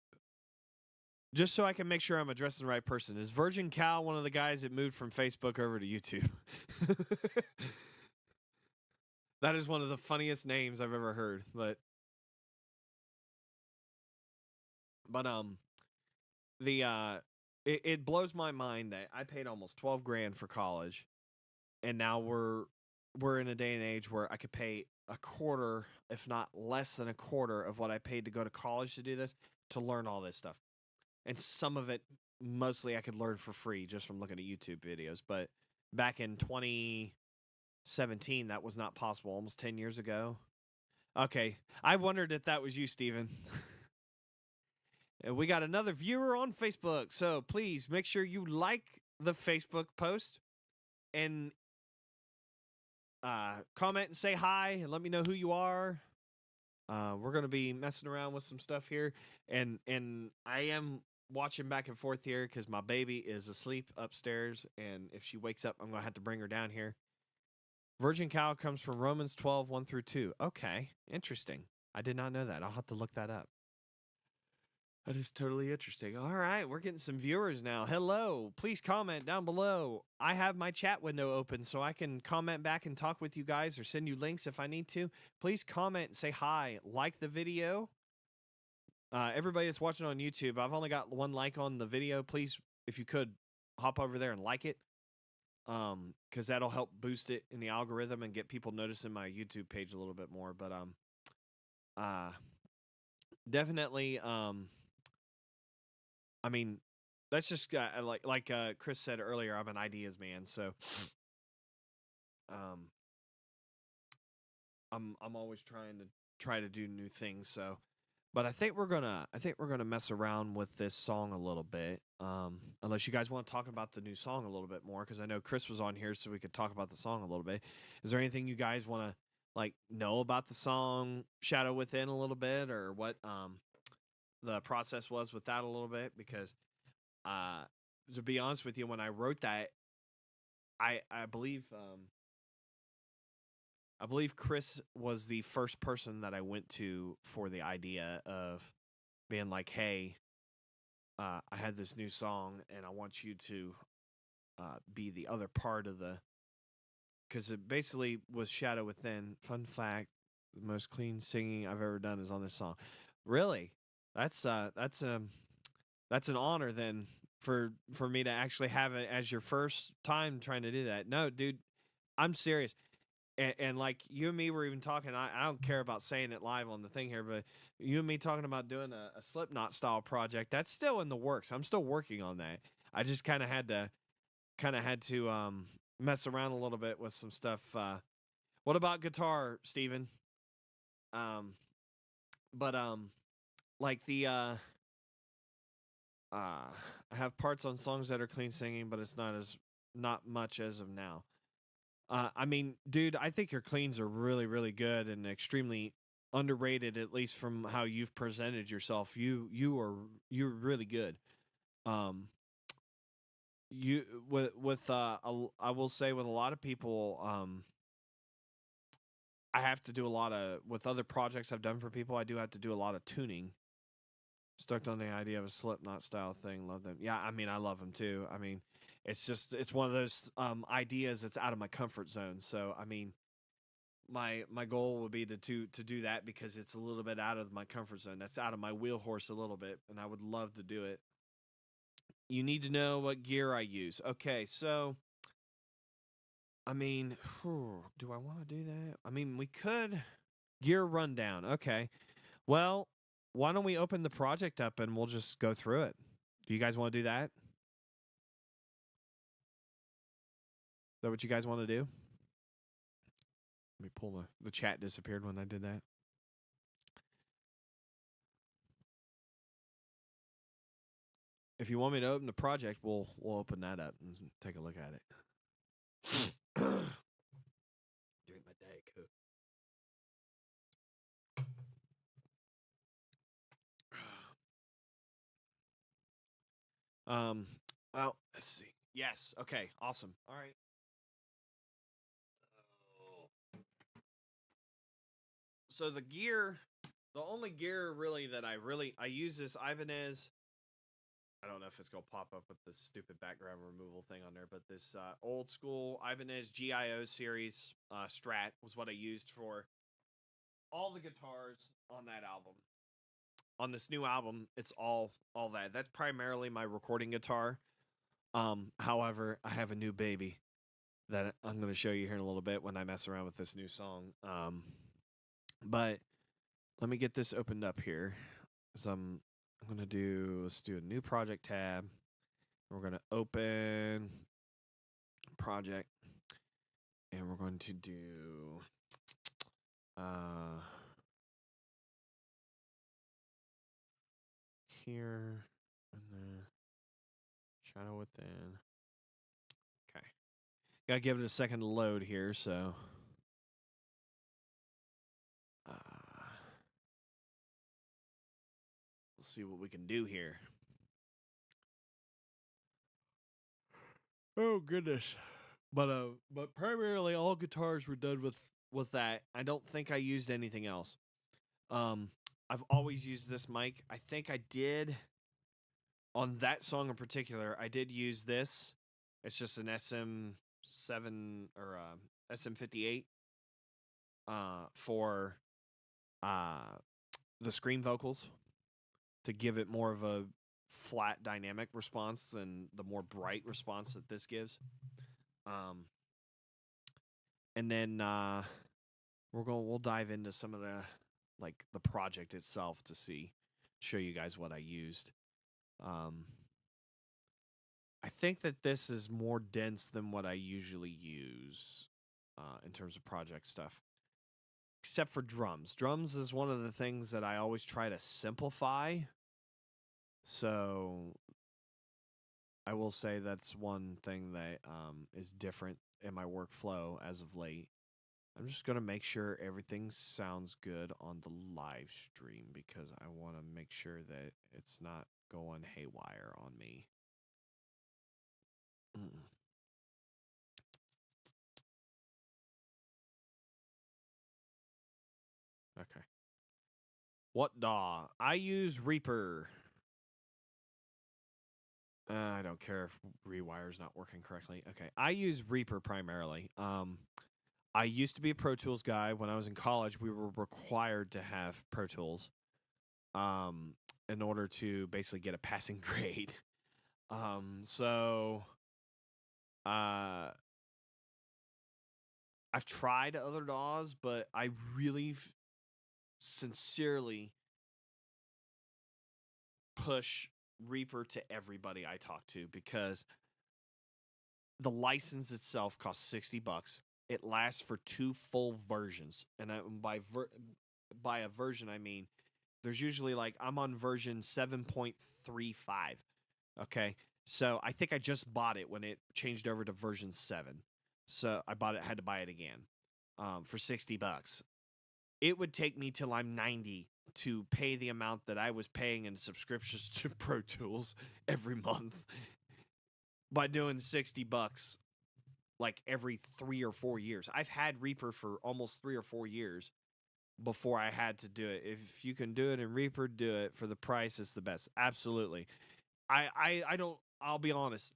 Speaker 1: just so I can make sure I'm addressing the right person. Is Virgin Cal one of the guys that moved from Facebook over to YouTube? That is one of the funniest names I've ever heard. But the it blows my mind that I paid almost 12 grand for college, and now we're in a day and age where I could pay a quarter, if not less than a quarter, of what I paid to go to college to do this, to learn all this stuff. And some of it, mostly, I could learn for free just from looking at YouTube videos. But back in 2017, that was not possible. Almost 10 years ago. Okay, I wondered if that was you, Steven. And we got another viewer on Facebook, so please make sure you like the Facebook post and comment and say hi and let me know who you are. We're gonna be messing around with some stuff here, and I am watching back and forth here because my baby is asleep upstairs, and if she wakes up, I'm gonna have to bring her down here. Virgin cow comes from Romans 12, 1 through 2. Okay, interesting. I did not know that. I'll have to look that up. That is totally interesting. All right, we're getting some viewers now. Hello. Please comment down below. I have my chat window open so I can comment back and talk with you guys or send you links if I need to. Please comment and say hi. Like the video. Everybody that's watching on YouTube, I've only got one like on the video. Please, if you could, hop over there and like it, because that'll help boost it in the algorithm and get people noticing my YouTube page a little bit more. But uh, definitely, I mean, that's just like Chris said earlier. I'm an ideas man, so um, I'm always try to do new things. So, but I think we're gonna mess around with this song a little bit. Unless you guys want to talk about the new song a little bit more, because I know Chris was on here, so we could talk about the song a little bit. Is there anything you guys want to like know about the song Shadow Within a little bit, or what the process was with that a little bit? Because uh, to be honest with you, when I wrote that, I believe I believe Chris was the first person that I went to for the idea of being like, hey, I had this new song and I want you to be the other part of the. Because it basically was Shadow Within. Fun fact: the most clean singing I've ever done is on this song. Really, that's an honor then for me to actually have it as your first time trying to do that. No, dude, I'm serious. And like you and me were even talking, I don't care about saying it live on the thing here, but you and me talking about doing a Slipknot style project, that's still in the works. I'm still working on that. I just kind of had to mess around a little bit with some stuff. What about guitar, Steven? Um, but like I have parts on songs that are clean singing, but it's not much as of now. I mean, dude, I think your cleans are really, really good and extremely underrated, at least from how you've presented yourself. You're really good. Um, you with I will say with a lot of people, I have to do a lot of with other projects I've done for people. I do have to do a lot of tuning. Stuck on the idea of a Slipknot style thing. Love them. Yeah, I mean, I love them too. I mean, it's one of those ideas that's out of my comfort zone. So I mean, my goal would be to do that because it's a little bit out of my comfort zone. That's out of my wheelhorse a little bit, and I would love to do it. You need to know what gear I use. Okay, so I mean, do I want to do that? I mean, we could gear rundown. Okay. Well, why don't we open the project up and we'll just go through it? Do you guys want to do that? Is that what you guys want to do? Let me pull the chat disappeared when I did that. If you want me to open the project, we'll open that up and take a look at it. Drink my Diet Coke. Um, well, let's see. Yes. Okay. Awesome. All right. So the gear, the only gear really that I use this Ibanez. I don't know if it's gonna pop up with this stupid background removal thing on there, but this old school Ibanez GIO series Strat was what I used for all the guitars on that album. On this new album, it's all that. That's primarily my recording guitar. However, I have a new baby that I'm going to show you here in a little bit when I mess around with this new song. But let me get this opened up here. So I'm going to let's do a new project tab. We're going to open project and we're going to do here and then Shadow Within. Okay. Gotta give it a second to load here, so let's see what we can do here. Oh goodness. But primarily all guitars were done with that. I don't think I used anything else. I've always used this mic. I think I did on that song in particular. I did use this. It's just an SM7 or SM58 for the scream vocals. to give it more of a flat dynamic response than the more bright response that this gives. Um, and then we'll dive into some of the project itself to show you guys what I used. Um, I think that this is more dense than what I usually use in terms of project stuff, except for drums. Drums is one of the things that I always try to simplify. So I will say that's one thing that is different in my workflow as of late. I'm just going to make sure everything sounds good on the live stream because I want to make sure that it's not going haywire on me. Okay. What DAW? I use Reaper. I don't care if Rewire's not working correctly. Okay. I use Reaper primarily. I used to be a Pro Tools guy. When I was in college, we were required to have Pro Tools in order to basically get a passing grade. So I've tried other DAWs, but I really sincerely push Reaper to everybody I talk to because the license itself costs $60. It lasts for 2 full versions, and by a version I mean there's usually like I'm on version 7.35. Okay, so I think I just bought it when it changed over to version 7. So I had to buy it again for $60. It would take me till I'm 90 to pay the amount that I was paying in subscriptions to Pro Tools every month by doing $60 like every 3 or 4 years. I've had Reaper for almost 3 or 4 years before I had to do it. If you can do it in Reaper, do it. For the price, it's the best. Absolutely. I don't, I'll be honest.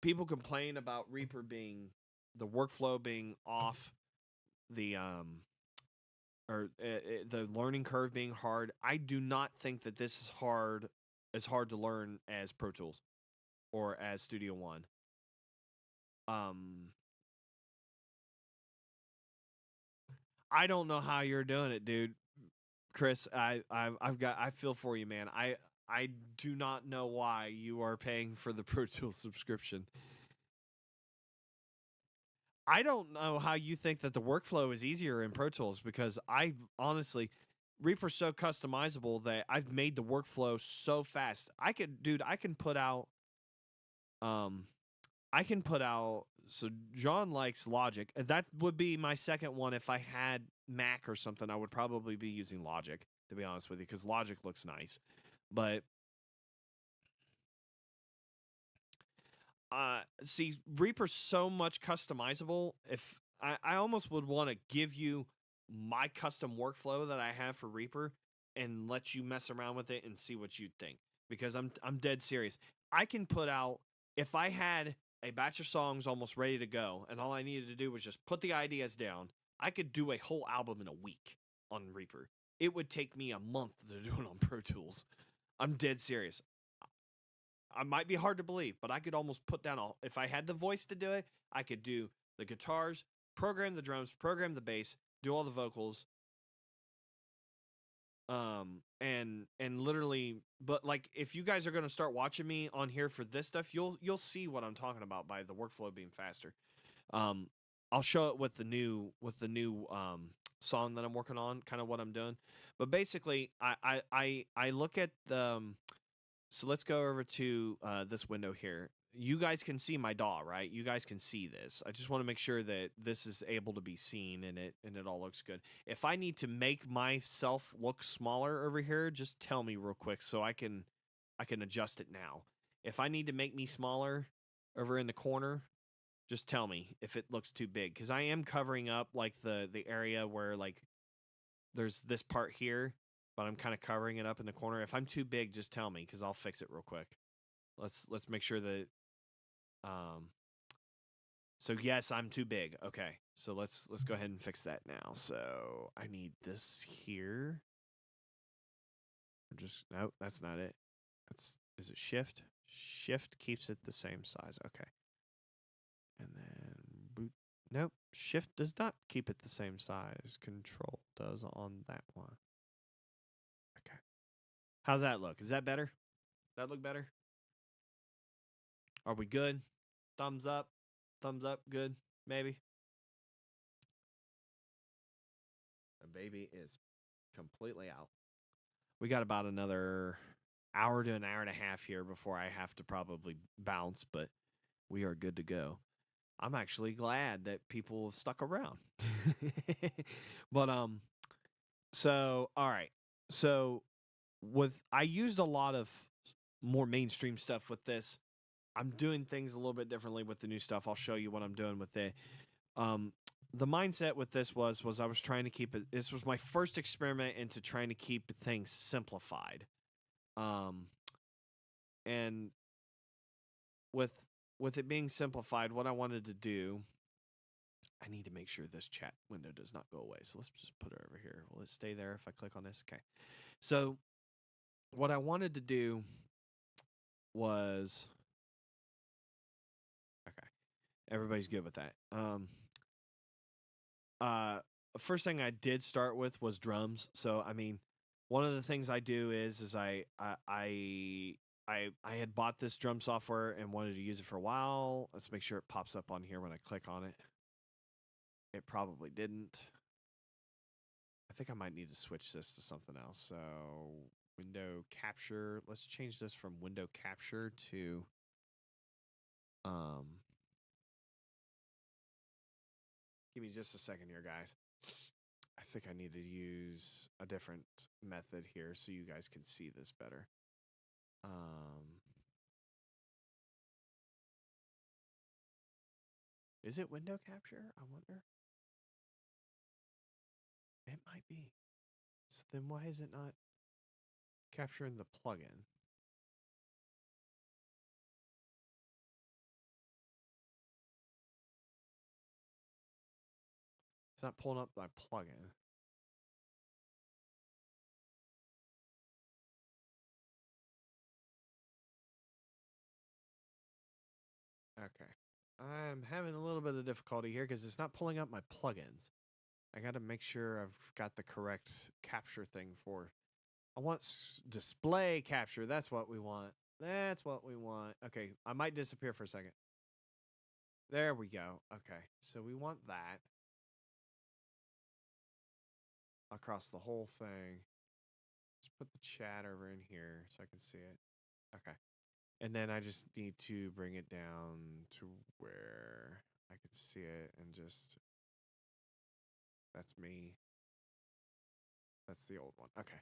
Speaker 1: People complain about Reaper being the workflow being off, the the learning curve being hard. I do not think that this is as hard to learn as Pro Tools or as Studio One. I don't know how you're doing it, dude. Chris, I feel for you, man. I do not know why you are paying for the Pro Tools subscription. I don't know how you think that the workflow is easier in Pro Tools because I honestly, Reaper's so customizable that I've made the workflow so fast. I can put out, um, so John likes Logic. That would be my second one. If I had Mac or something, I would probably be using Logic, to be honest with you, because Logic looks nice. But see, Reaper's so much customizable. If I almost would want to give you my custom workflow that I have for Reaper and let you mess around with it and see what you'd think, because I'm dead serious. I can put out, if I had a batch of songs almost ready to go and all I needed to do was just put the ideas down, I could do a whole album in a week on Reaper. It would take me a month to do it on Pro Tools. I'm dead serious. I might be hard to believe, but I could almost put down if I had the voice to do it, I could do the guitars, program the drums, program the bass, do all the vocals, and literally, but like if you guys are going to start watching me on here for this stuff, you'll see what I'm talking about by the workflow being faster. I'll show it with the new song that I'm working on, kind of what I'm doing. But basically, I look at the so let's go over to this window here. You guys can see my DAW, right? You guys can see this. I just want to make sure that this is able to be seen and it all looks good. If I need to make myself look smaller over here, just tell me real quick so I can adjust it now. If I need to make me smaller over in the corner, just tell me if it looks too big, because I am covering up like the area where like there's this part here, but I'm kind of covering it up in the corner. If I'm too big, just tell me because I'll fix it real quick. Let's make sure that so yes, I'm too big. Okay. So let's go ahead and fix that now. So I need this here. Just no, that's not it. Is it shift? Shift keeps it the same size. Okay. And then boot. Nope. Shift does not keep it the same size. Control does on that one. Okay. How's that look? Is that better? That look better? Are we good? Thumbs up. Thumbs up. Good. Maybe. The baby is completely out. We got about another hour to an hour and a half here before I have to probably bounce, but we are good to go. I'm actually glad that people have stuck around. But so all right. So with I used a lot of more mainstream stuff with this. I'm doing things a little bit differently with the new stuff. I'll show you what I'm doing with it. Um the mindset with this was I was trying to keep it, this was my first experiment into trying to keep things simplified. Um and with with it being simplified, what I wanted to do, I need to make sure this chat window does not go away. So let's just put it over here. Will it stay there if I click on this? Okay. So what I wanted to do was, okay, everybody's good with that. Uh First thing I did start with was drums. So I mean, one of the things I do is I had bought this drum software and wanted to use it for a while. Let's make sure it pops up on here when I click on it. It probably didn't. I think I might need to switch this to something else. So window capture. Let's change this from window capture to um give me just a second here, guys. I think I need to use a different method here so you guys can see this better. Is it window capture? I wonder. It might be. So then why is it not capturing the plugin? It's not pulling up my plugin. Okay. I'm having a little bit of difficulty here because it's not pulling up my plugins. I got to make sure I've got the correct capture thing for. I want display capture. That's what we want. That's what we want. Okay, I might disappear for a second. There we go. Okay, so we want that across the whole thing. Let's put the chat over in here so I can see it. Okay. And then I just need to bring it down to where I can see it and just, that's me. That's the old one. Okay.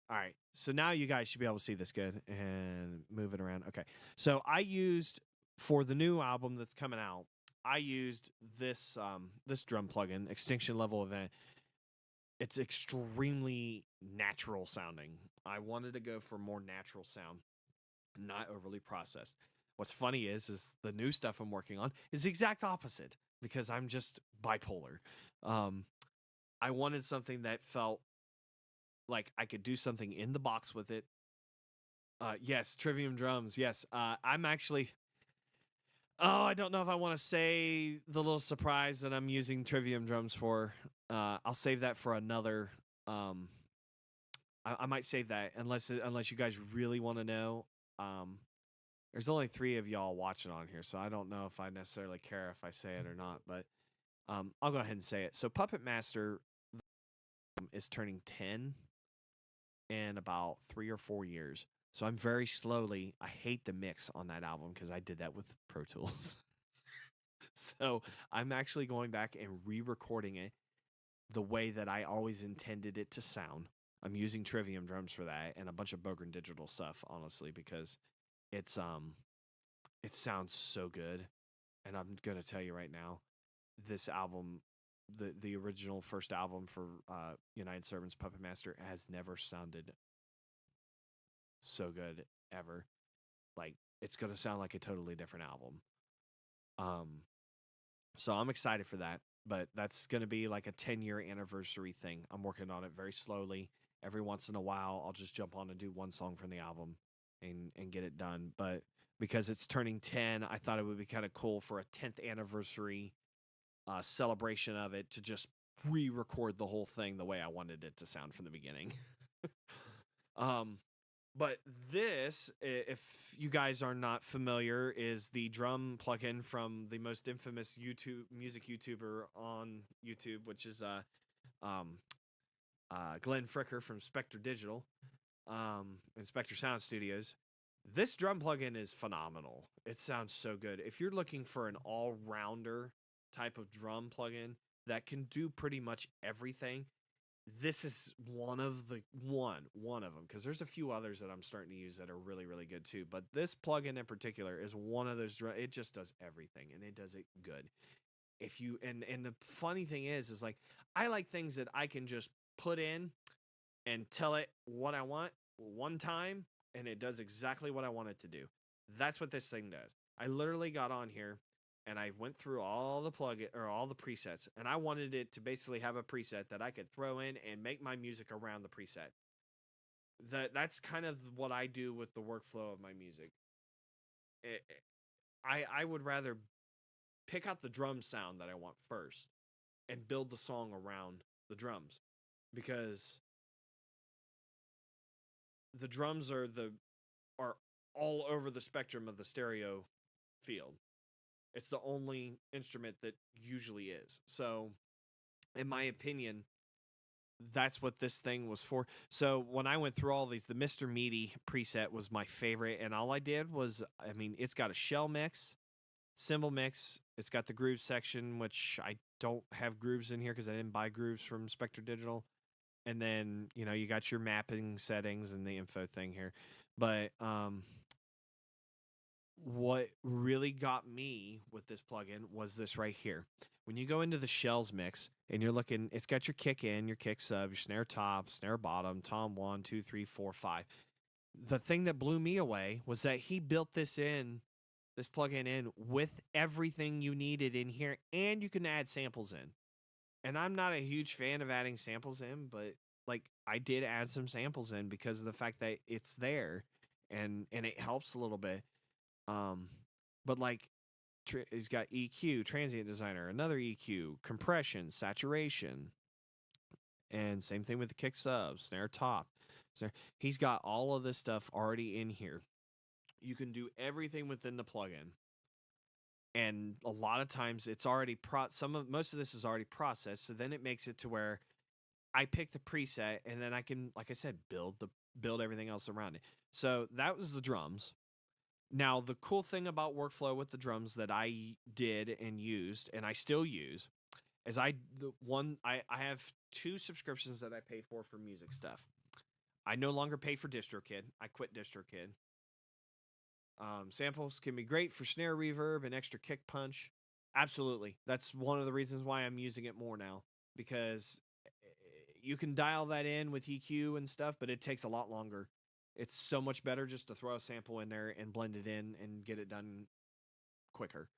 Speaker 1: All right. So now you guys should be able to see this good and move it around. Okay. So I used, for the new album that's coming out, I used this drum plugin, Extinction Level Event. It's extremely natural sounding. I wanted to go for more natural sound, not overly processed. What's funny is the new stuff I'm working on is the exact opposite because I'm just bipolar. I wanted something that felt like I could do something in the box with it. Yes, Trivium drums. Yes, I'm actually. Oh, I don't know if I want to say the little surprise that I'm using Trivium drums for. I'll save that for another. I might save that unless you guys really want to know. There's only 3 of y'all watching on here, so I don't know if I necessarily care if I say it or not. But I'll go ahead and say it. So Puppet Master is turning 10 in about 3 or 4 years. So I'm very slowly. I hate the mix on that album because I did that with Pro Tools. So I'm actually going back and re-recording it the way that I always intended it to sound. I'm using Trivium drums for that and a bunch of Bogren Digital stuff, honestly, because it's it sounds so good. And I'm gonna tell you right now, this album, the original first album for United Servants Puppet Master, has never sounded so good ever. Like it's gonna sound like a totally different album. So I'm excited for that. But that's gonna be like a 10-year anniversary thing. I'm working on it very slowly. Every once in a while, I'll just jump on and do one song from the album and get it done. But because it's turning 10, I thought it would be kind of cool for a 10th anniversary celebration of it to just re-record the whole thing the way I wanted it to sound from the beginning. um, but this, if you guys are not familiar, is the drum plugin from the most infamous YouTube music YouTuber on YouTube, which is um, Glenn Fricker from Spectre Digital and Spectre Sound Studios. This drum plugin is phenomenal. It sounds so good. If you're looking for an all-rounder type of drum plugin that can do pretty much everything, this is one of them, because there's a few others that I'm starting to use that are really, really good too. But this plugin in particular is one of those. It just does everything, and it does it good. If you and the funny thing is like I like things that I can just put in and tell it what I want one time, and it does exactly what I want it to do. That's what this thing does. I literally got on here and I went through all the all the presets, and I wanted it to basically have a preset that I could throw in and make my music around the preset. That's kind of what I do with the workflow of my music. I would rather pick out the drum sound that I want first and build the song around the drums, because the drums are all over the spectrum of the stereo field. It's the only instrument that usually is. So, in my opinion, that's what this thing was for. So, when I went through all these, the Mr. Meaty preset was my favorite. And all I did was, I mean, it's got a shell mix, cymbal mix. It's got the groove section, which I don't have grooves in here because I didn't buy grooves from Spectre Digital. And then, you got your mapping settings and the info thing here. But what really got me with this plugin was this right here. When you go into the shells mix and you're looking, it's got your kick in, your kick sub, your snare top, snare bottom, tom 1, 2, 3, 4, 5. The thing that blew me away was that he built this plugin in with everything you needed in here, and you can add samples in. And I'm not a huge fan of adding samples in, but like I did add some samples in because of the fact that it's there and it helps a little bit. But like he's got EQ, transient designer, another EQ, compression, saturation, and same thing with the kick sub, snare top. So he's got all of this stuff already in here. You can do everything within the plugin. And a lot of times it's already most of this is already processed, so then it makes it to where I pick the preset and then I can, like I said, build everything else around it. So that was the drums. Now, the cool thing about workflow with the drums that I did and used, and I still use, is I have 2 subscriptions that I pay for music stuff. I no longer pay for DistroKid. I quit DistroKid. Samples can be great for snare reverb and extra kick punch. Absolutely. That's one of the reasons why I'm using it more now, because you can dial that in with EQ and stuff, but it takes a lot longer. It's so much better just to throw a sample in there and blend it in and get it done quicker.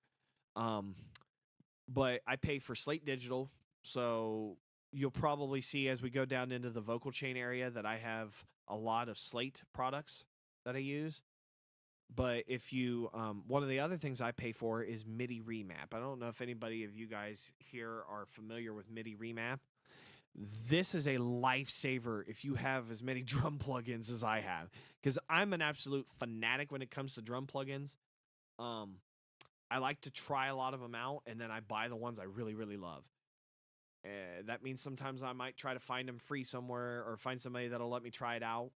Speaker 1: But I pay for Slate Digital, so you'll probably see as we go down into the vocal chain area that I have a lot of Slate products that I use. But if you, one of the other things I pay for is MIDI Remap. I don't know if anybody of you guys here are familiar with MIDI Remap. This is a lifesaver if you have as many drum plugins as I have, because I'm an absolute fanatic when it comes to drum plugins. I like to try a lot of them out, and then I buy the ones I really, really love. That means sometimes I might try to find them free somewhere or find somebody that'll let me try it out,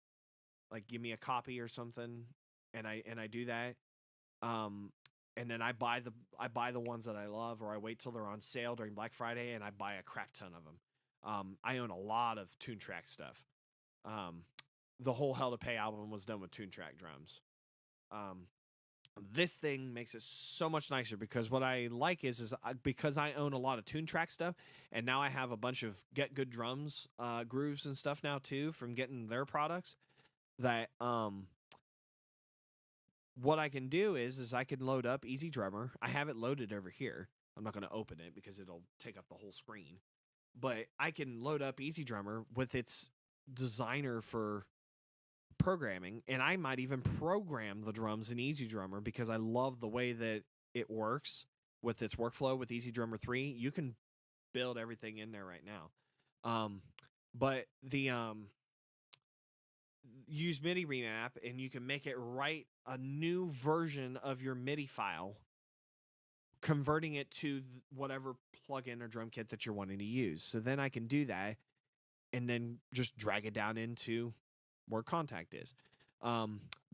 Speaker 1: like give me a copy or something. And I do that, and then I buy the ones that I love, or I wait till they're on sale during Black Friday and I buy a crap ton of them. I own a lot of Tune Track stuff. The whole Hell to Pay album was done with Tune Track drums. This thing makes it so much nicer, because what I like is because I own a lot of Tune Track stuff, and now I have a bunch of Get Good Drums grooves and stuff now too from getting their products. That what I can do is I can load up Easy Drummer. I have it loaded over here. I'm not going to open it because it'll take up the whole screen. But I can load up Easy Drummer with its designer for programming, and I might even program the drums in Easy Drummer because I love the way that it works with its workflow with Easy Drummer 3. You can build everything in there right now. But the use MIDI remap, and you can make it write a new version of your MIDI file, converting it to whatever plugin or drum kit that you're wanting to use. So then I can do that and then just drag it down into where Contact is.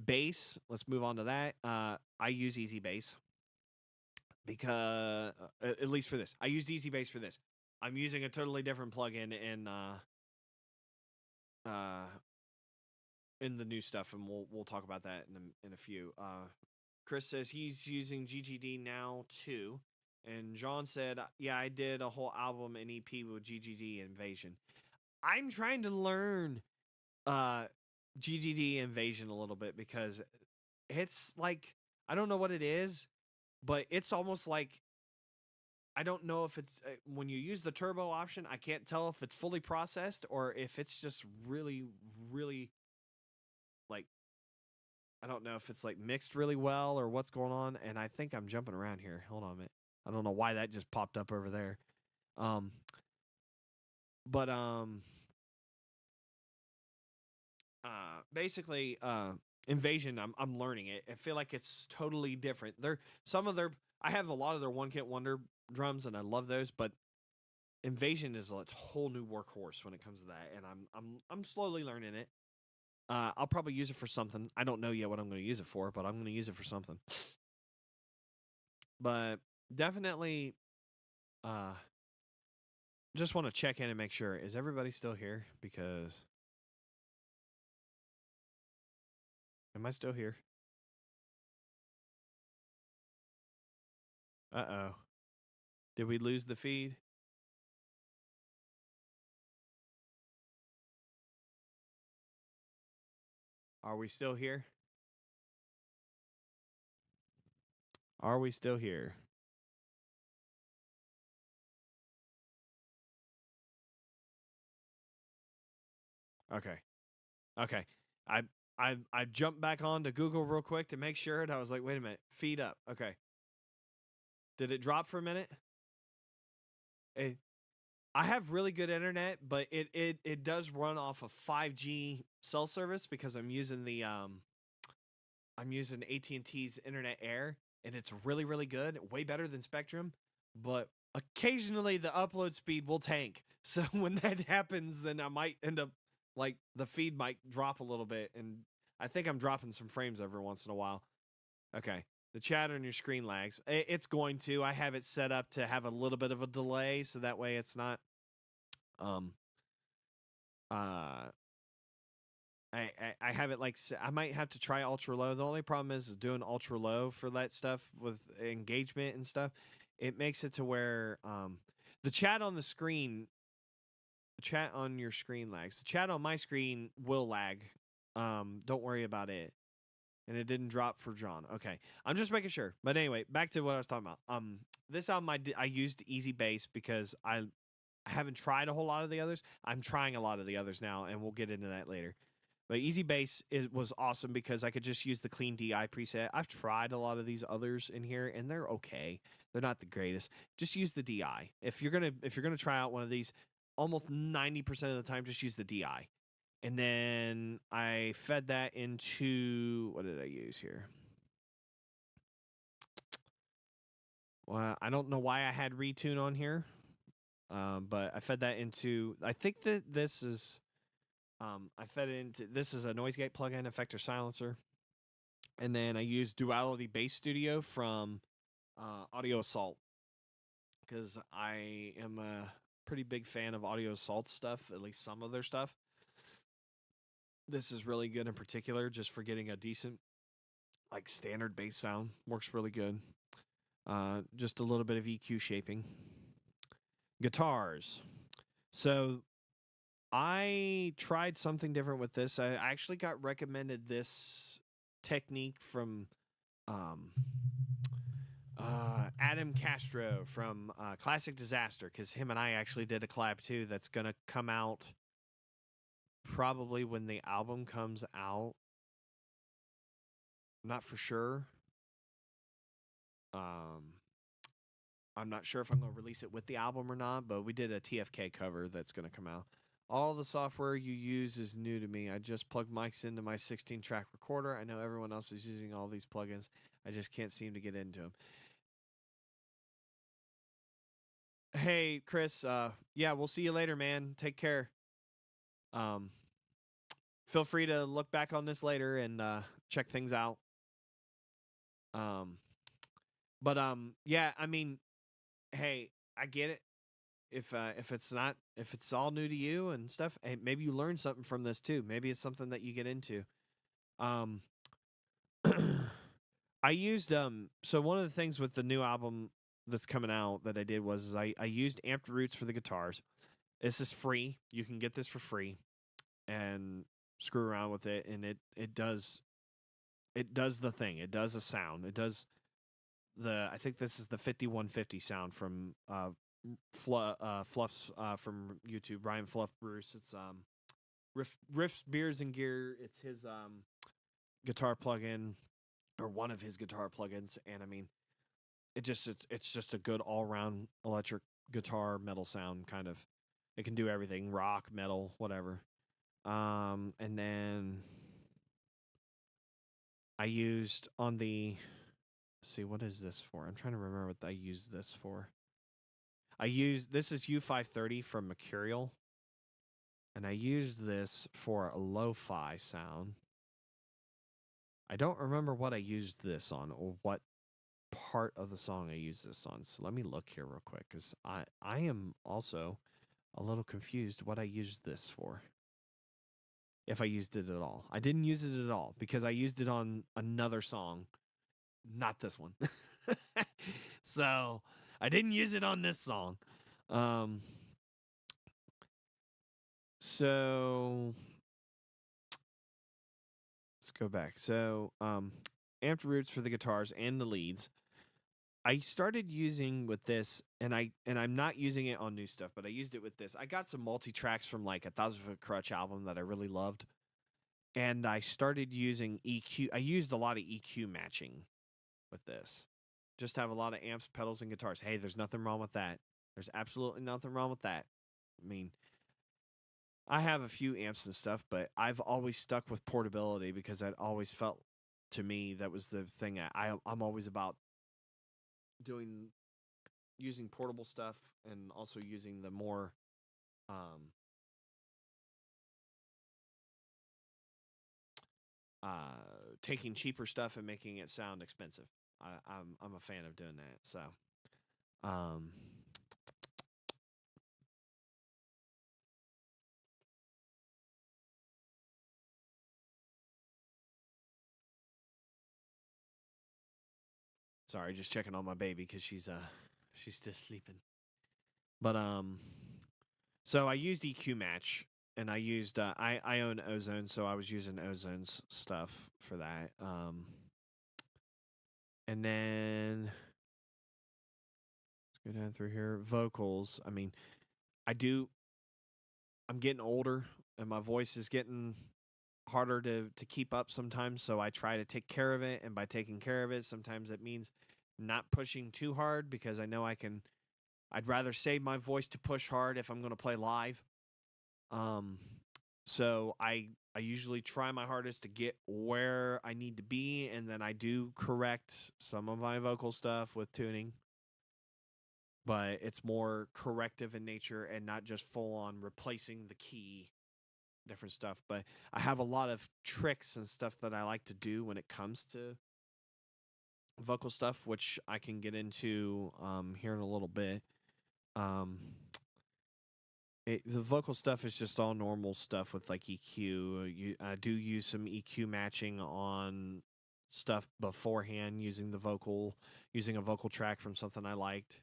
Speaker 1: Bass, let's move on to that. I use Easy Bass because, at least for this, I used Easy Bass for this. I'm using a totally different plugin in the new stuff, and we'll talk about that in a few. Chris says he's using GGD now too, and John said, "Yeah, I did a whole album and EP with GGD Invasion." I'm trying to learn GGD Invasion a little bit because it's like, I don't know what it is, but it's almost like, I don't know if it's when you use the turbo option, I can't tell if it's fully processed or if it's just really, really, like, I don't know if it's like mixed really well or what's going on. And I think I'm jumping around here. Hold on a minute. I don't know why that just popped up over there. But basically, Invasion, I'm learning it. I feel like it's totally different. I have a lot of their One Kit Wonder drums, and I love those, but Invasion is a whole new workhorse when it comes to that, and I'm slowly learning it. I'll probably use it for something. I don't know yet what I'm going to use it for, but I'm going to use it for something. But definitely, just want to check in and make sure, is everybody still here? Because am I still here? Uh-oh. Did we lose the feed? Are we still here? Are we still here? Okay. Okay. I I jumped back on to Google real quick to make sure, and I was like, wait a minute, feed up. Okay. Did it drop for a minute? I have really good internet, but it does run off of 5G cell service because I'm using AT&T's Internet Air, and it's really, really good, way better than Spectrum. But occasionally the upload speed will tank. So when that happens, then I might end up, like, the feed might drop a little bit, and I think I'm dropping some frames every once in a while. Okay. The chat on your screen lags. It's going to. I have it set up to have a little bit of a delay, so that way it's not um uh I have it like, I might have to try ultra low. The only problem is doing ultra low for that stuff with engagement and stuff. It makes it to where the chat on the screen, chat on your screen lags. The chat on my screen will lag. Don't worry about it. And it didn't drop for John. Okay, I'm just making sure. But anyway, back to what I was talking about. This album I used Easy Bass because I haven't tried a whole lot of the others. I'm trying a lot of the others now, and we'll get into that later. But Easy Bass was awesome because I could just use the clean DI preset. I've tried a lot of these others in here, and they're okay. They're not the greatest. Just use the DI. If you're gonna try out one of these, almost 90% of the time, just use the DI. And then I fed that into, what did I use here? Well, I don't know why I had Retune on here, but I fed that into, I think that this is, I fed it into, this is a noise gate plugin, effector silencer. And then I used Duality Bass Studio from Audio Assault because I am a pretty big fan of Audio Assault stuff, at least some of their stuff. This is really good in particular, just for getting a decent, like, standard bass sound. Works really good. Just a little bit of EQ shaping. Guitars. So I tried something different with this. I actually got recommended this technique from Adam Castro from Classic Disaster, because him and I actually did a collab too that's going to come out probably when the album comes out. Not for sure. Um, I'm not sure if I'm going to release it with the album or not, but we did a TFK cover that's going to come out. All the software you use is new to me. I just plug mics into my 16 track recorder. I know everyone else is using all these plugins. I just can't seem to get into them. Hey, Chris. Yeah, we'll see you later, man. Take care. Um, Feel free to look back on this later and check things out. Um, but yeah, I mean, hey, I get it. If it's all new to you and stuff, hey, maybe you learn something from this too. Maybe it's something that you get into. Um, I used so one of the things with the new album that's coming out that I did was I used amped roots for the guitars. This is free. You can get this for free and screw around with it, and it does the thing. It does a sound. It does I think this is the 5150 sound from Fluff's from YouTube, Brian Fluff Bruce. It's Riffs Beers and Gear. It's his guitar plugin or one of his guitar plugins, and I mean, it's just a good all around electric guitar metal sound kind of. It can do everything, rock, metal, whatever. And then I used on the let's see, what is this for? I'm trying to remember what I used this for. This is U530 from Mercurial, and I used this for a lo-fi sound. I don't remember what I used this on or what part of the song I used this on. So let me look here real quick because I am also a little confused what I used this for. If I used it at all. I didn't use it at all because I used it on another song, not this one. So I didn't use it on this song. So let's go back. So amped roots for the guitars and the leads. I started using with this, and I'm not using it on new stuff, but I used it with this. I got some multi tracks from like a 1,000 Foot Crutch album that I really loved, and I started using EQ. I used a lot of EQ matching with this. Just have a lot of amps, pedals, and guitars. Hey, there's nothing wrong with that. There's absolutely nothing wrong with that. I mean, I have a few amps and stuff, but I've always stuck with portability because that always felt to me that was the thing. I'm always about using portable stuff and also using the more um taking cheaper stuff and making it sound expensive. I'm a fan of doing that. So um sorry, just checking on my baby because she's still sleeping. But so I used EQ match and I used I own Ozone, so I was using Ozone's stuff for that. And then let's go down through here. Vocals. I mean, I do I'm getting older and my voice is getting harder to keep up sometimes, so I try to take care of it, and by taking care of it, sometimes it means not pushing too hard because I know I'd rather save my voice to push hard if I'm going to play live. Um so I usually try my hardest to get where I need to be, and then I do correct some of my vocal stuff with tuning, but it's more corrective in nature and not just full on replacing the key, different stuff. But I have a lot of tricks and stuff that I like to do when it comes to vocal stuff, which I can get into here in a little bit. Um, the vocal stuff is just all normal stuff with like EQ. I do use some EQ matching on stuff beforehand using using a vocal track from something I liked.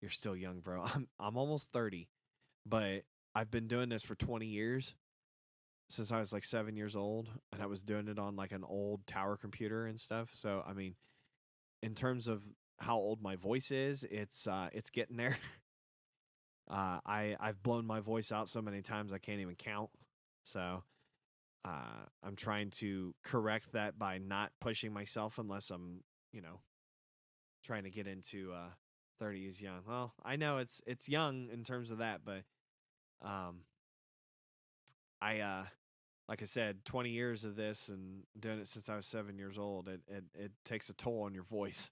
Speaker 1: You're still young, bro. I'm almost 30, but I've been doing this for 20 years since I was like 7 years old, and I was doing it on like an old tower computer and stuff. So I mean, in terms of how old my voice is, it's getting there. I've blown my voice out so many times I can't even count. So I'm trying to correct that by not pushing myself unless I'm, you know, trying to get into 30 is young. Well, I know it's young in terms of that, but um, I like I said, 20 years of this and doing it since I was 7 years old. It takes a toll on your voice.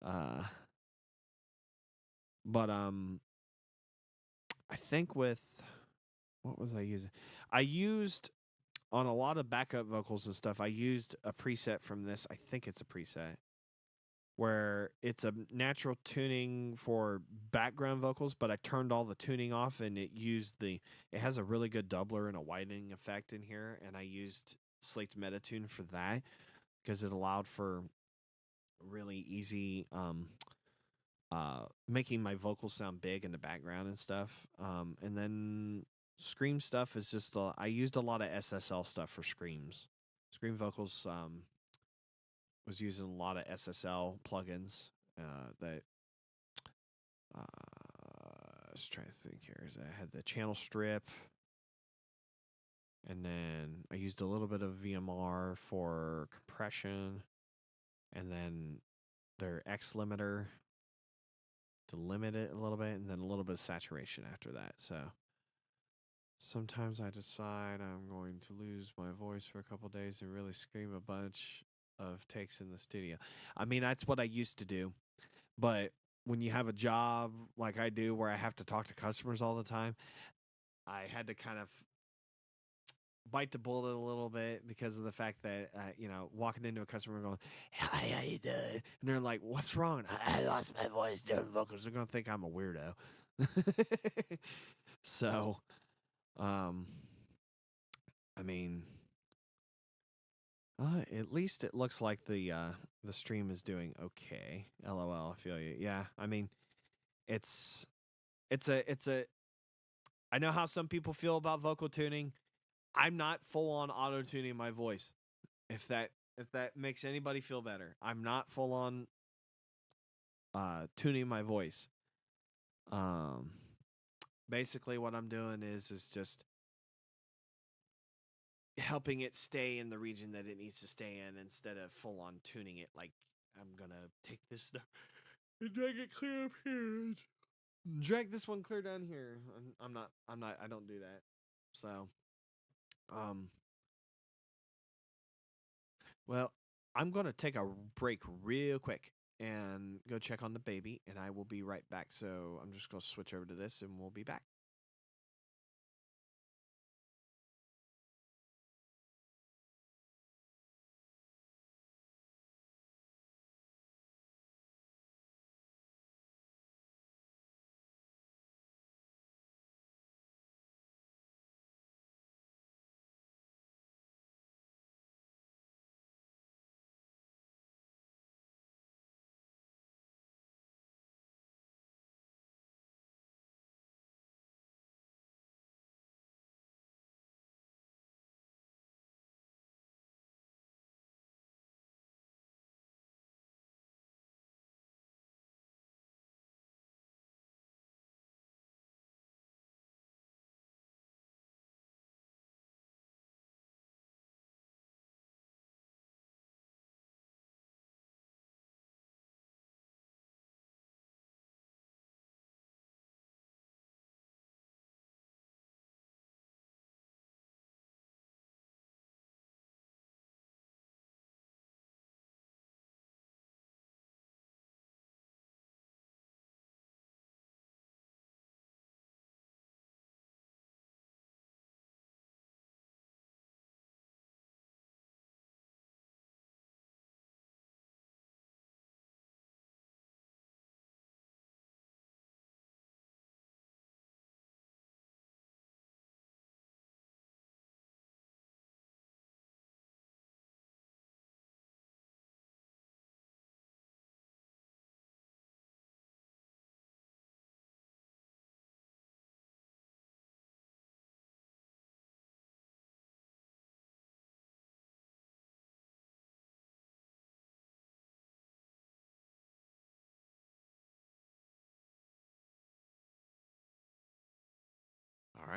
Speaker 1: uh, but I think with what was I using? I used on a lot of backup vocals and stuff. I used a preset from this. I think it's a preset where it's a natural tuning for background vocals, but I turned all the tuning off and it has a really good doubler and a widening effect in here, and I used Slate's Metatune for that because it allowed for really easy making my vocals sound big in the background and stuff. And then scream stuff is just I used a lot of SSL stuff for screams. Scream vocals was using a lot of SSL plugins that I was trying to think here. I had the channel strip, and then I used a little bit of VMR for compression, and then their X limiter to limit it a little bit, and then a little bit of saturation after that. So sometimes I decide I'm going to lose my voice for a couple days and really scream a bunch of takes in the studio. I mean, that's what I used to do. But when you have a job like I do where I have to talk to customers all the time, I had to kind of bite the bullet a little bit because of the fact that walking into a customer and going, "Hi, how you doing?" And they're like, "What's wrong?" I lost my voice doing vocals. They're gonna think I'm a weirdo. So, um, I mean, at least it looks like the stream is doing okay. LOL, I feel you. Yeah, I mean, it's it's a. I know how some people feel about vocal tuning. I'm not full on auto tuning my voice. If that makes anybody feel better, I'm not full on tuning my voice. Um, basically, what I'm doing is just helping it stay in the region that it needs to stay in instead of full on tuning it. Like I'm gonna take this stuff and drag it clear up here, drag this one clear down here. I'm not. I'm not. I don't do that. So, um, well, I'm going to take a break real quick and go check on the baby, and I will be right back. So I'm just going to switch over to this, and we'll be back.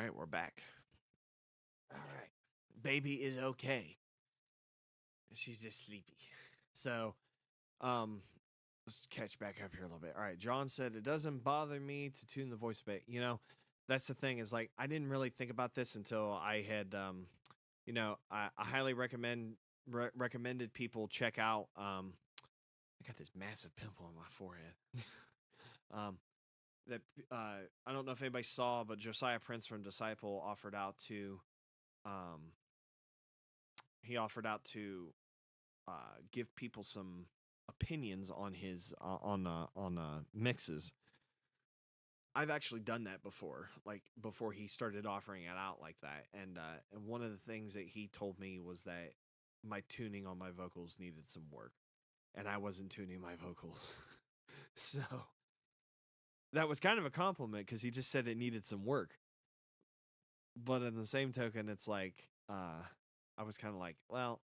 Speaker 1: right, we're back. All right. Baby is okay. She's just sleepy. So, um, let's catch back up here a little bit. All right. John said it doesn't bother me to tune the voice bit. That's the thing is like I didn't really think about this until I had I highly recommended people check out I got this massive pimple on my forehead. um that I don't know if anybody saw, but Josiah Prince from Disciple um offered out to give people some opinions on his mixes. I've actually done that before, like before he started offering it out like that. And one of the things that he told me was that my tuning on my vocals needed some work, and I wasn't tuning my vocals. So that was kind of a compliment because he just said it needed some work. But in the same token, it's like I was kind of like, well,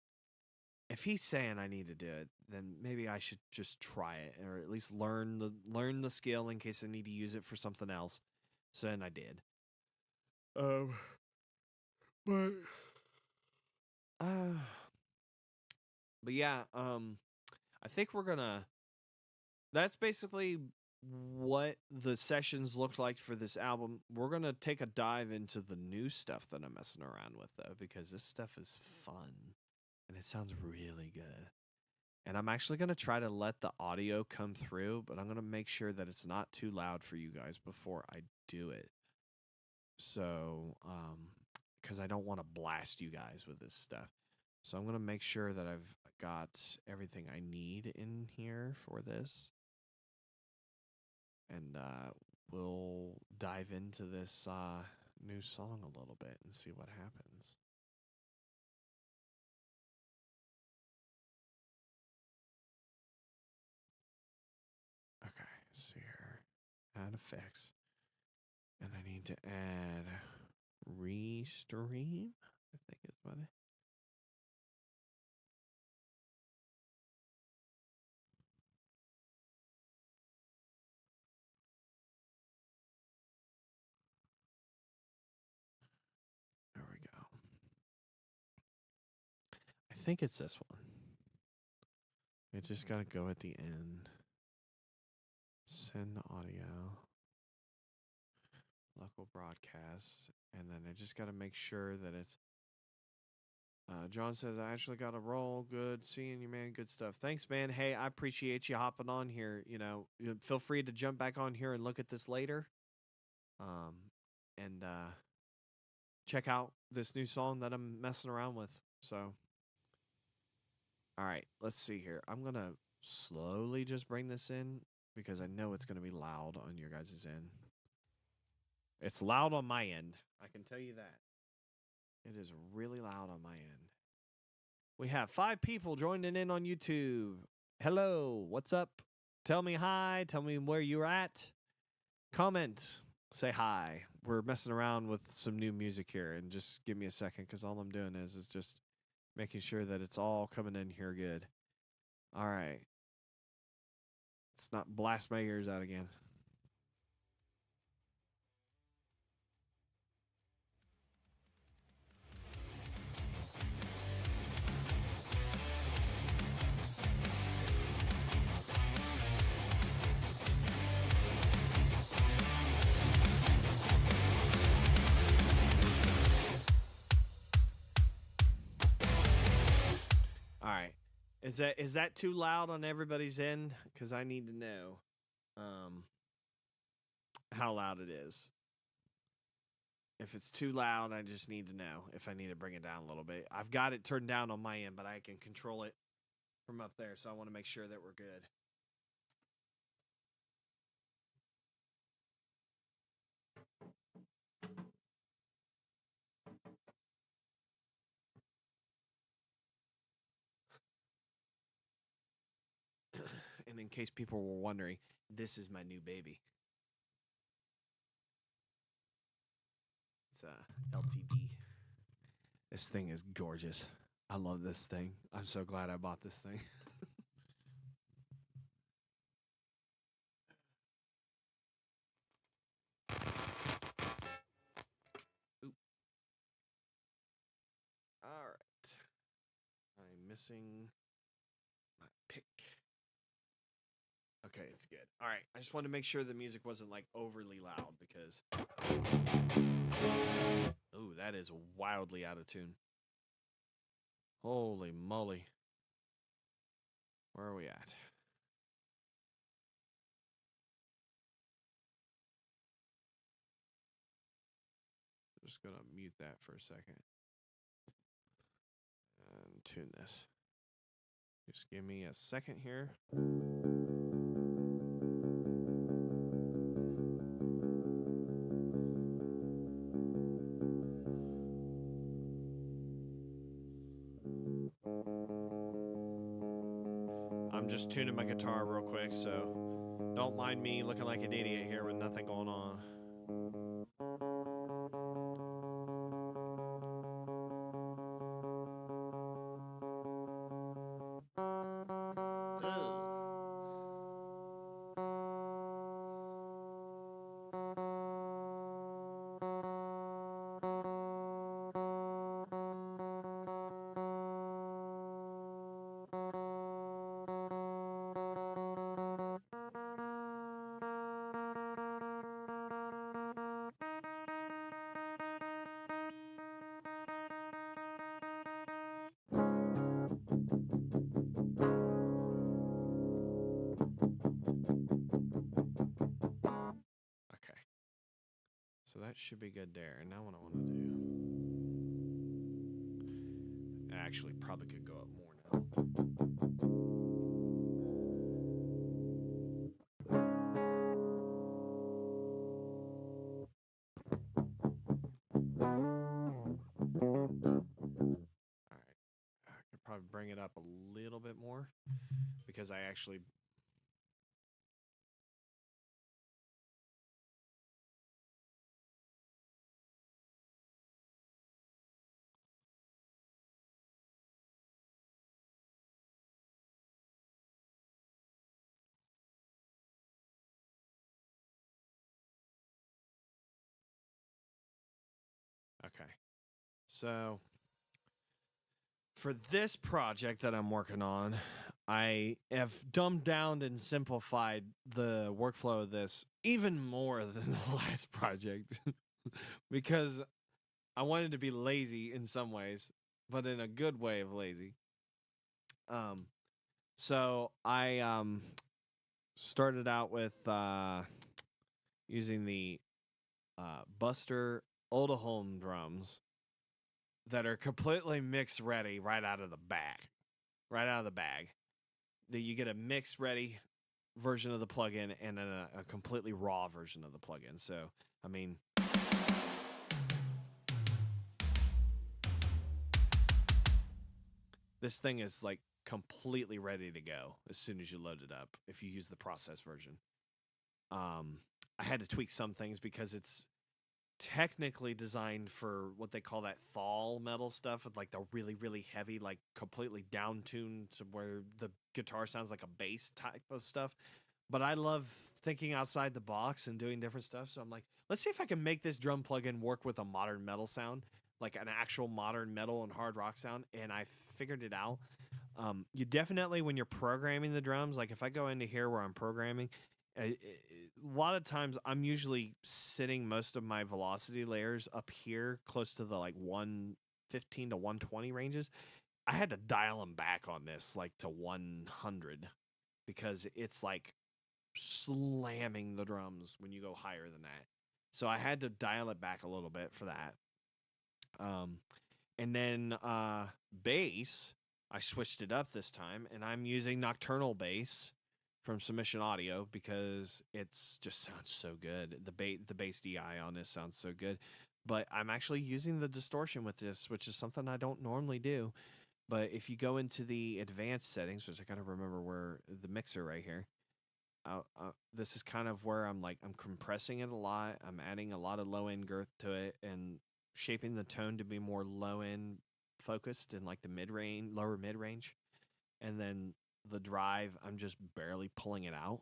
Speaker 1: if he's saying I need to do it, then maybe I should just try it, or at least learn the skill in case I need to use it for something else. So then I did. Um, but uh, but yeah, I think we're gonna. That's basically what the sessions looked like for this album. We're gonna take a dive into the new stuff that I'm messing around with though, because this stuff is fun and it sounds really good. And I'm actually going to try to let the audio come through, but I'm going to make sure that it's not too loud for you guys before I do it. So, because I don't want to blast you guys with this stuff. So I'm going to make sure that I've got everything I need in here for this. And we'll dive into this new song a little bit and see what happens. Okay, let's see here. Add effects. And I need to add restream, I think is what it. There we go. I think it's this one. I just got to go at the end. Send audio. Local broadcast. And then I just got to make sure that it's. John says, I actually got a roll. Good seeing you, man. Good stuff. Thanks, man. Hey, I appreciate you hopping on here. Feel free to jump back on here and look at this later. And check out this new song that I'm messing around with. So, all right, let's see here. I'm going to slowly just bring this in because I know it's going to be loud on your guys' end. It's loud on my end. I can tell you that. It is really loud on my end. We have 5 people joining in on YouTube. Hello, what's up? Tell me hi. Tell me where you're at. Comment. Say hi. We're messing around with some new music here, and just give me a second because all I'm doing is just making sure that it's all coming in here good. All right. Let's not blast my ears out again. All right. Is that too loud on everybody's end? Because I need to know how loud it is. If it's too loud, I just need to know if I need to bring it down a little bit. I've got it turned down on my end, but I can control it from up there, so I want to make sure that we're good. And in case people were wondering, this is my new baby. It's LTD. This thing is gorgeous. I love this thing. I'm so glad I bought this thing. missing my pick. Okay, it's good. All right, I just wanted to make sure the music wasn't like overly loud because oh, that is wildly out of tune. Holy moly. Where are we at? Just gonna mute that for a second and tune this. Just give me a second here. I'm just tuning my guitar real quick, so don't mind me looking like an idiot here with nothing going on. Okay. So that should be good there. And now what I want to do. I actually probably could go up more now. All right. I could probably bring it up a little bit more because I actually. Okay. So for this project that I'm working on, I have dumbed down and simplified the workflow of this even more than the last project because I wanted to be lazy in some ways, but in a good way of lazy. So I started out with using the Buster Oldham drums that are completely mix ready right out of the bag. Right out of the bag. That you get a mix ready version of the plugin and then a completely raw version of the plugin. So, I mean, this thing is like completely ready to go as soon as you load it up if you use the process version. I had to tweak some things because it's technically designed for what they call that thal metal stuff with like the really, really heavy, like completely down tuned to where the guitar sounds like a bass type of stuff. But I love thinking outside the box and doing different stuff. So I'm like, let's see if I can make this drum plugin work with a modern metal sound, like an actual modern metal and hard rock sound. And I figured it out. You definitely, when you're programming the drums, like if I go into here where I'm programming, a lot of times I'm usually sitting most of my velocity layers up here close to the like 115 to 120 ranges. I had to dial them back on this like to 100 because it's like slamming the drums when you go higher than that. So I had to dial it back a little bit for that. And then bass, I switched it up this time and I'm using nocturnal bass from Submission Audio because it's just sounds so good. The bass DI on this sounds so good. But I'm actually using the distortion with this, which is something I don't normally do. But if you go into the advanced settings, which I gotta remember where the mixer right here, this is kind of where I'm compressing it a lot. I'm adding a lot of low end girth to it and shaping the tone to be more low end focused in like the mid range, lower mid range. And then the drive, I'm just barely pulling it out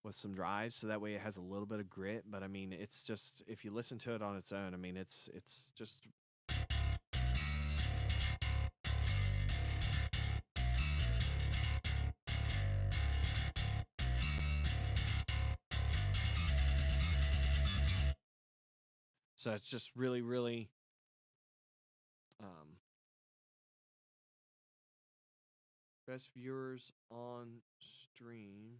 Speaker 1: with some drive, so that way it has a little bit of grit. But I mean, it's just if you listen to it on its own, I mean, it's just So it's just really, really um, best viewers on stream.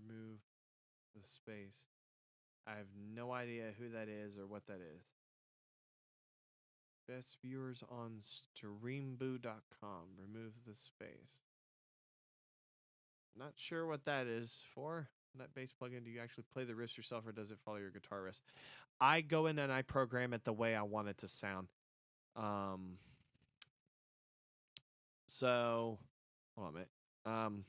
Speaker 1: Remove the space. I have no idea who that is or what that is. Best viewers on streamboo.com. Remove the space. Not sure what that is for. That bass plugin, do you actually play the riffs yourself or does it follow your guitar riffs? I go in and I program it the way I want it to sound. So hold on a minute.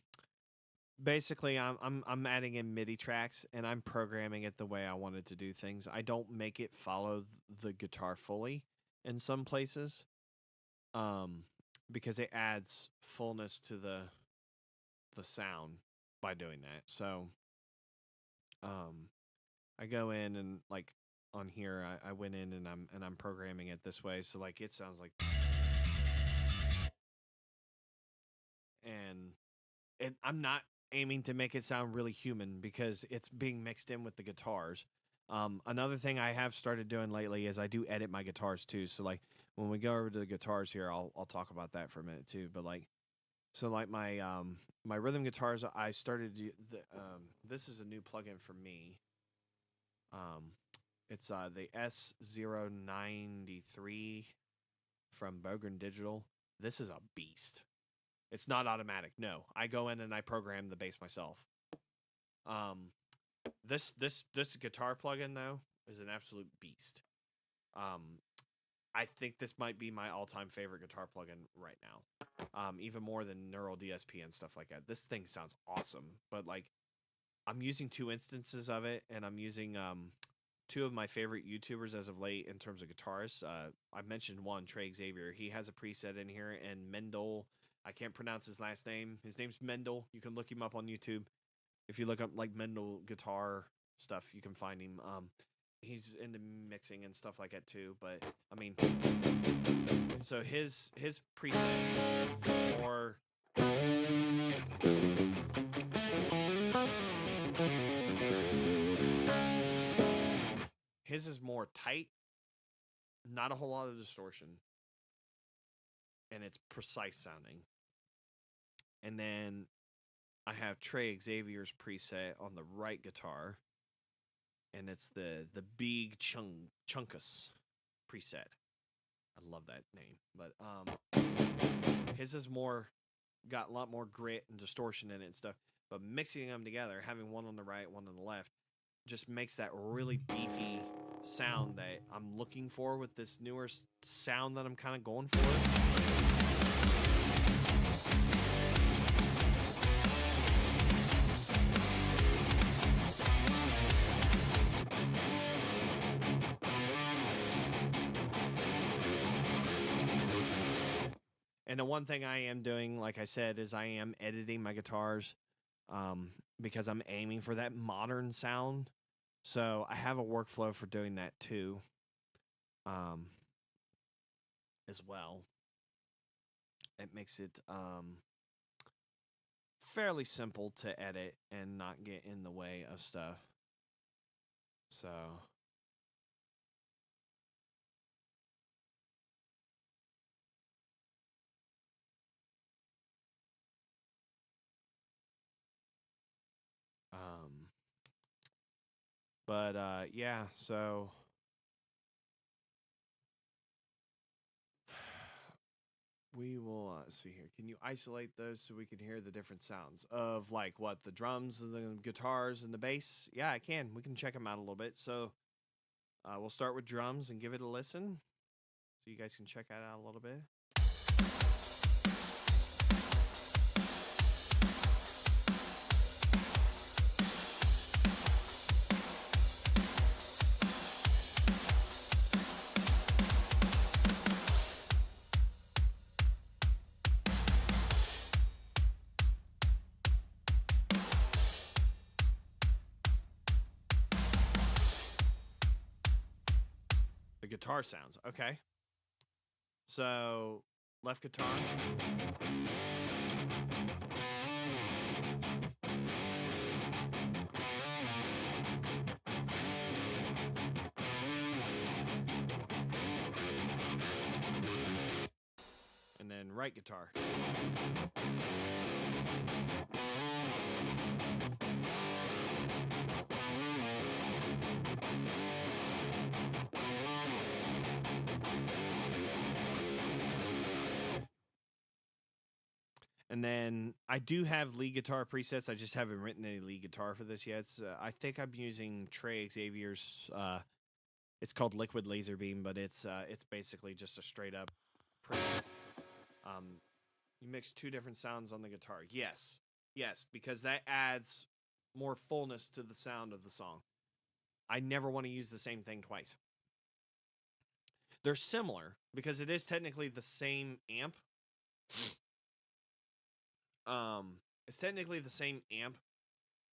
Speaker 1: Basically I'm adding in MIDI tracks and I'm programming it the way I want it to do things. I don't make it follow the guitar fully in some places. Because it adds fullness to the sound by doing that. So I go in and like on here I went in and I'm programming it this way, so like it sounds like, and I'm not aiming to make it sound really human because it's being mixed in with the guitars. Another thing I have started doing lately is I do edit my guitars too. So like when we go over to the guitars here, I'll talk about that for a minute too. But like, so like my my rhythm guitars, I started this is a new plugin for me. It's the S093 from Bogren Digital. This is a beast. It's not automatic. No, I go in and I program the bass myself. This guitar plugin though is an absolute beast. I think this might be my all-time favorite guitar plugin right now. Even more than Neural DSP and stuff like that. This thing sounds awesome, but like I'm using 2 instances of it, and I'm using 2 of my favorite YouTubers as of late in terms of guitarists. I've mentioned one, Trey Xavier. He has a preset in here, and Mendel. I can't pronounce his last name. His name's Mendel. You can look him up on YouTube. If you look up like Mendel guitar stuff, you can find him. He's into mixing and stuff like that too. But I mean, so his preset is more. His is more tight, not a whole lot of distortion, and it's precise sounding. And then I have Trey Xavier's preset on the right guitar, and it's the Big Chunkus preset. I love that name, but his is more got a lot more grit and distortion in it and stuff. But mixing them together, having one on the right, one on the left, just makes that really beefy sound that I'm looking for with this newer sound that I'm kind of going for. And the one thing I am doing, like I said, is I am editing my guitars because I'm aiming for that modern sound. So I have a workflow for doing that too, as well. It makes it fairly simple to edit and not get in the way of stuff. So but yeah, so we will see here. Can you isolate those so we can hear the different sounds of like what the drums and the guitars and the bass? Yeah, I can. We can check them out a little bit. So we'll start with drums and give it a listen so you guys can check that out a little bit. The guitar sounds. Okay. So, left guitar. right guitar. And then I do have lead guitar presets. I just haven't written any lead guitar for this yet. I think I'm using Trey Xavier's. It's called Liquid Laser Beam, but it's basically just a straight up preamp. You mix two different sounds on the guitar. Yes, yes, because that adds more fullness to the sound of the song. I never want to use the same thing twice. They're similar because it is technically the same amp. It's technically the same amp,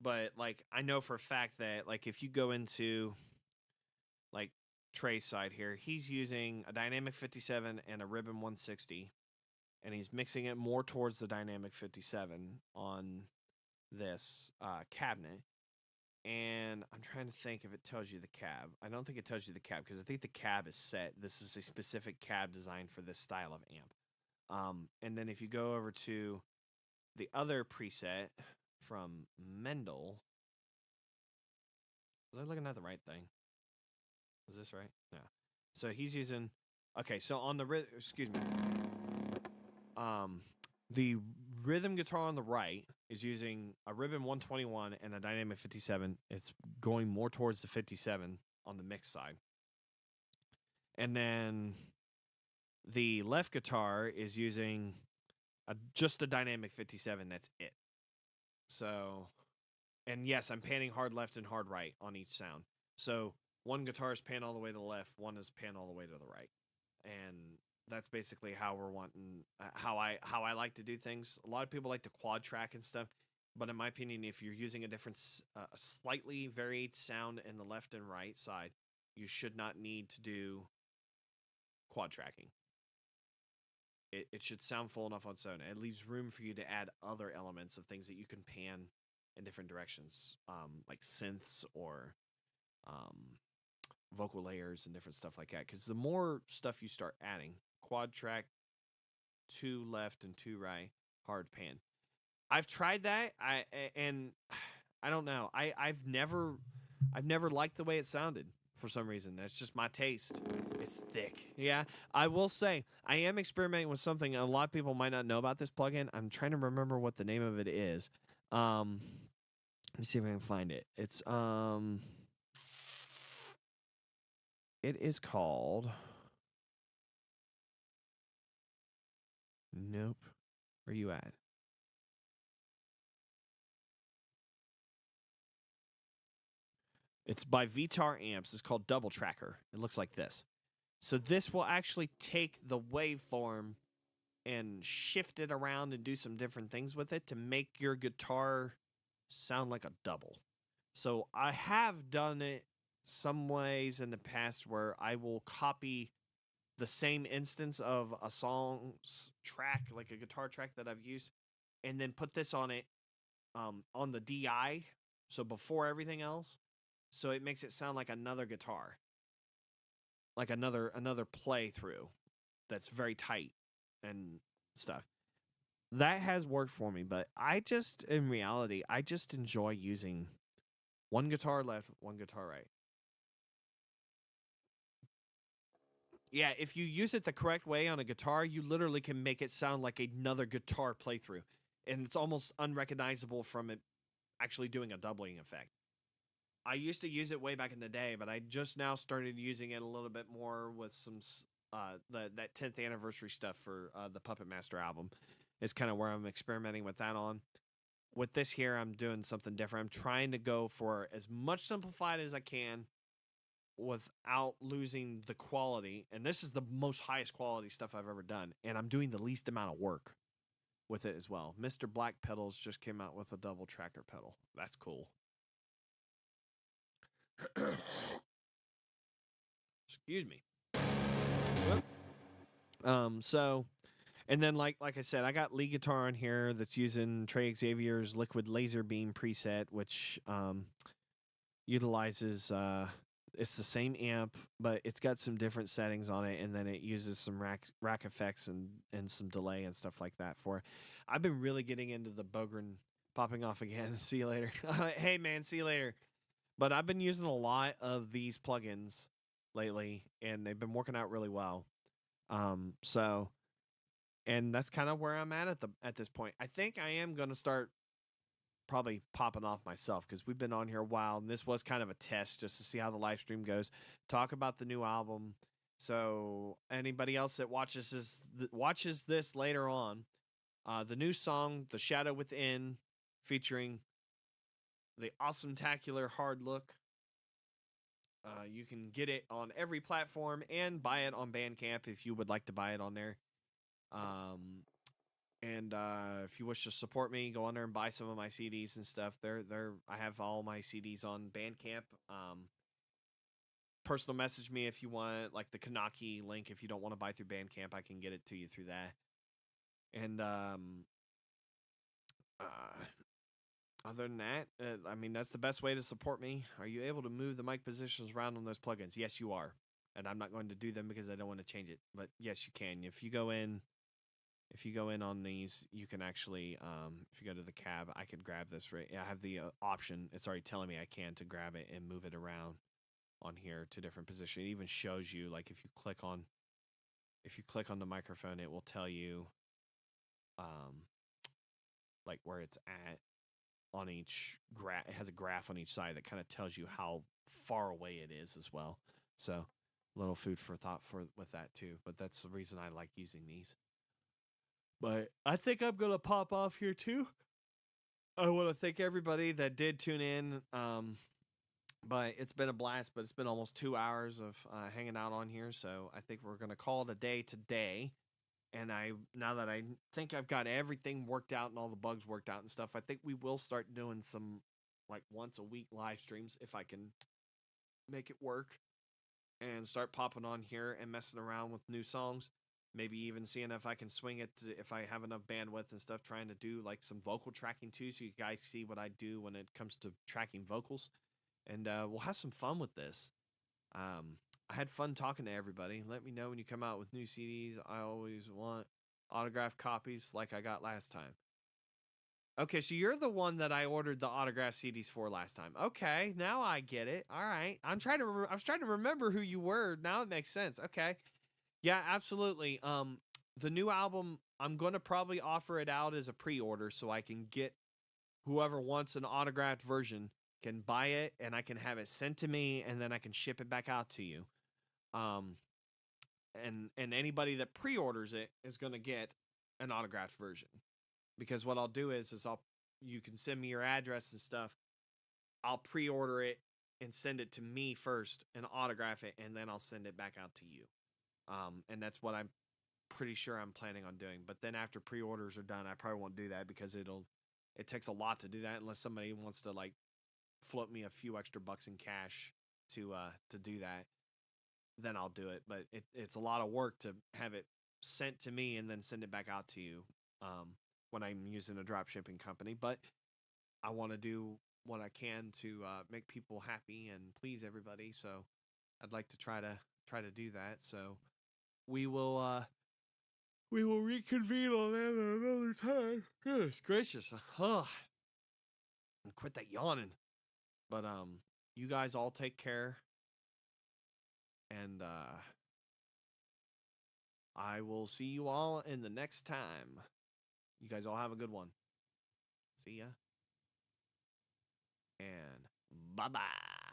Speaker 1: but like I know for a fact that like if you go into like Trey's side here, he's using a Dynamic 57 and a Ribbon 160, and he's mixing it more towards the Dynamic 57 on this cabinet. And I'm trying to think if it tells you the cab. I don't think it tells you the cab because I think the cab is set. This is a specific cab designed for this style of amp. And then if you go over to the other preset from Mendel, was I looking at the right thing? Was this right? Yeah. So he's using. Okay, so on the excuse me. The rhythm guitar on the right is using a Ribbon 121 and a Dynamic 57. It's going more towards the 57 on the mix side. And then the left guitar is using just a Dynamic 57. That's it. So, and yes, I'm panning hard left and hard right on each sound. So one guitar is pan all the way to the left, one is pan all the way to the right. And that's basically how we're wanting how I like to do things. A lot of people like to quad track and stuff, but in my opinion, if you're using a different a slightly varied sound in the left and right side, you should not need to do quad tracking. It should sound full enough on its own. It leaves room for you to add other elements of things that you can pan in different directions, like synths or vocal layers and different stuff like that. Because the more stuff you start adding, quad track, two left and two right, hard pan. I've tried that. I don't know. I've never liked the way it sounded for some reason. That's just my taste. It's thick. Yeah. I will say I am experimenting with something a lot of people might not know about this plugin. I'm trying to remember what the name of it is. Let me see if I can find it. It is called. Nope. Where you at? It's by Vitar Amps. It's called Double Tracker. It looks like this. So this will actually take the waveform and shift it around and do some different things with it to make your guitar sound like a double. So I have done it some ways in the past where I will copy the same instance of a song's track, like a guitar track that I've used, and then put this on it on the DI, so before everything else, so it makes it sound like another guitar, like another playthrough that's very tight and stuff. That has worked for me, but in reality, I just enjoy using one guitar left, one guitar right. Yeah, if you use it the correct way on a guitar, you literally can make it sound like another guitar playthrough. And it's almost unrecognizable from it actually doing a doubling effect. I used to use it way back in the day, but I just now started using it a little bit more with some that 10th anniversary stuff for the Puppet Master album. Is kind of where I'm experimenting with that on. With this here, I'm doing something different. I'm trying to go for as much simplified as I can without losing the quality. And this is the most highest quality stuff I've ever done. And I'm doing the least amount of work with it as well. Mr. Black Pedals just came out with a double tracker pedal. That's cool. Excuse me. So, and then like I said, I got lead guitar on here that's using Trey Xavier's Liquid Laser Beam preset, which utilizes it's the same amp, but it's got some different settings on it, and then it uses some rack effects and some delay and stuff like that for it. I've been really getting into the Bogren popping off again. See you later. Hey man, see you later. But I've been using a lot of these plugins lately, and they've been working out really well. So and that's kind of where I'm at this point. I think I am gonna start probably popping off myself because we've been on here a while, and this was kind of a test just to see how the live stream goes. Talk about the new album. So anybody else that watches this later on, the new song, "The Shadow Within," featuring the awesome tacular Hard Look. You can get it on every platform and buy it on Bandcamp if you would like to buy it on there. And if you wish to support me, go on there and buy some of my CDs and stuff. I have all my CDs on Bandcamp. Personal message me if you want, like the Kanaki link. If you don't want to buy through Bandcamp, I can get it to you through that. And other than that, I mean, that's the best way to support me. Are you able to move the mic positions around on those plugins? Yes, you are. And I'm not going to do them because I don't want to change it. But yes, you can. If you go in on these, you can actually, if you go to the cab, I could grab this. Right, I have the option. It's already telling me I can to grab it and move it around on here to different positions. It even shows you, like, if you click on the microphone, it will tell you, like where it's at on each graph. It has a graph on each side that kind of tells you how far away it is as well. So, a little food for thought with that too. But that's the reason I like using these. But I think I'm going to pop off here too. I want to thank everybody that did tune in. But it's been a blast, but it's been almost 2 hours of hanging out on here. So I think we're going to call it a day today. And now that I think I've got everything worked out and all the bugs worked out and stuff, I think we will start doing some like once a week live streams if I can make it work, and start popping on here and messing around with new songs. Maybe even seeing if I can swing it if I have enough bandwidth and stuff, trying to do like some vocal tracking too, so you guys see what I do when it comes to tracking vocals. And we'll have some fun with this. I had fun talking to everybody. Let me know when you come out with new CDs. I always want autographed copies like I got last time. Okay, so you're the one that I ordered the autographed CDs for last time. Okay, now I get it. All right, I was trying to remember who you were. Now it makes sense. Okay, yeah, absolutely. The new album, I'm going to probably offer it out as a pre-order so I can get whoever wants an autographed version can buy it, and I can have it sent to me, and then I can ship it back out to you. And anybody that pre-orders it is going to get an autographed version, because what I'll do is you can send me your address and stuff. I'll pre-order it and send it to me first and autograph it, and then I'll send it back out to you. And that's what I'm pretty sure I'm planning on doing. But then after pre-orders are done, I probably won't do that because it takes a lot to do that, unless somebody wants to like float me a few extra bucks in cash to do that. Then I'll do it. But it's a lot of work to have it sent to me and then send it back out to you when I'm using a drop shipping company. But I want to do what I can to make people happy and please everybody. So I'd like to try to do that. So we will reconvene on that another time. Goodness gracious. And quit that yawning. But you guys all take care. And I will see you all in the next time. You guys all have a good one. See ya. And bye-bye.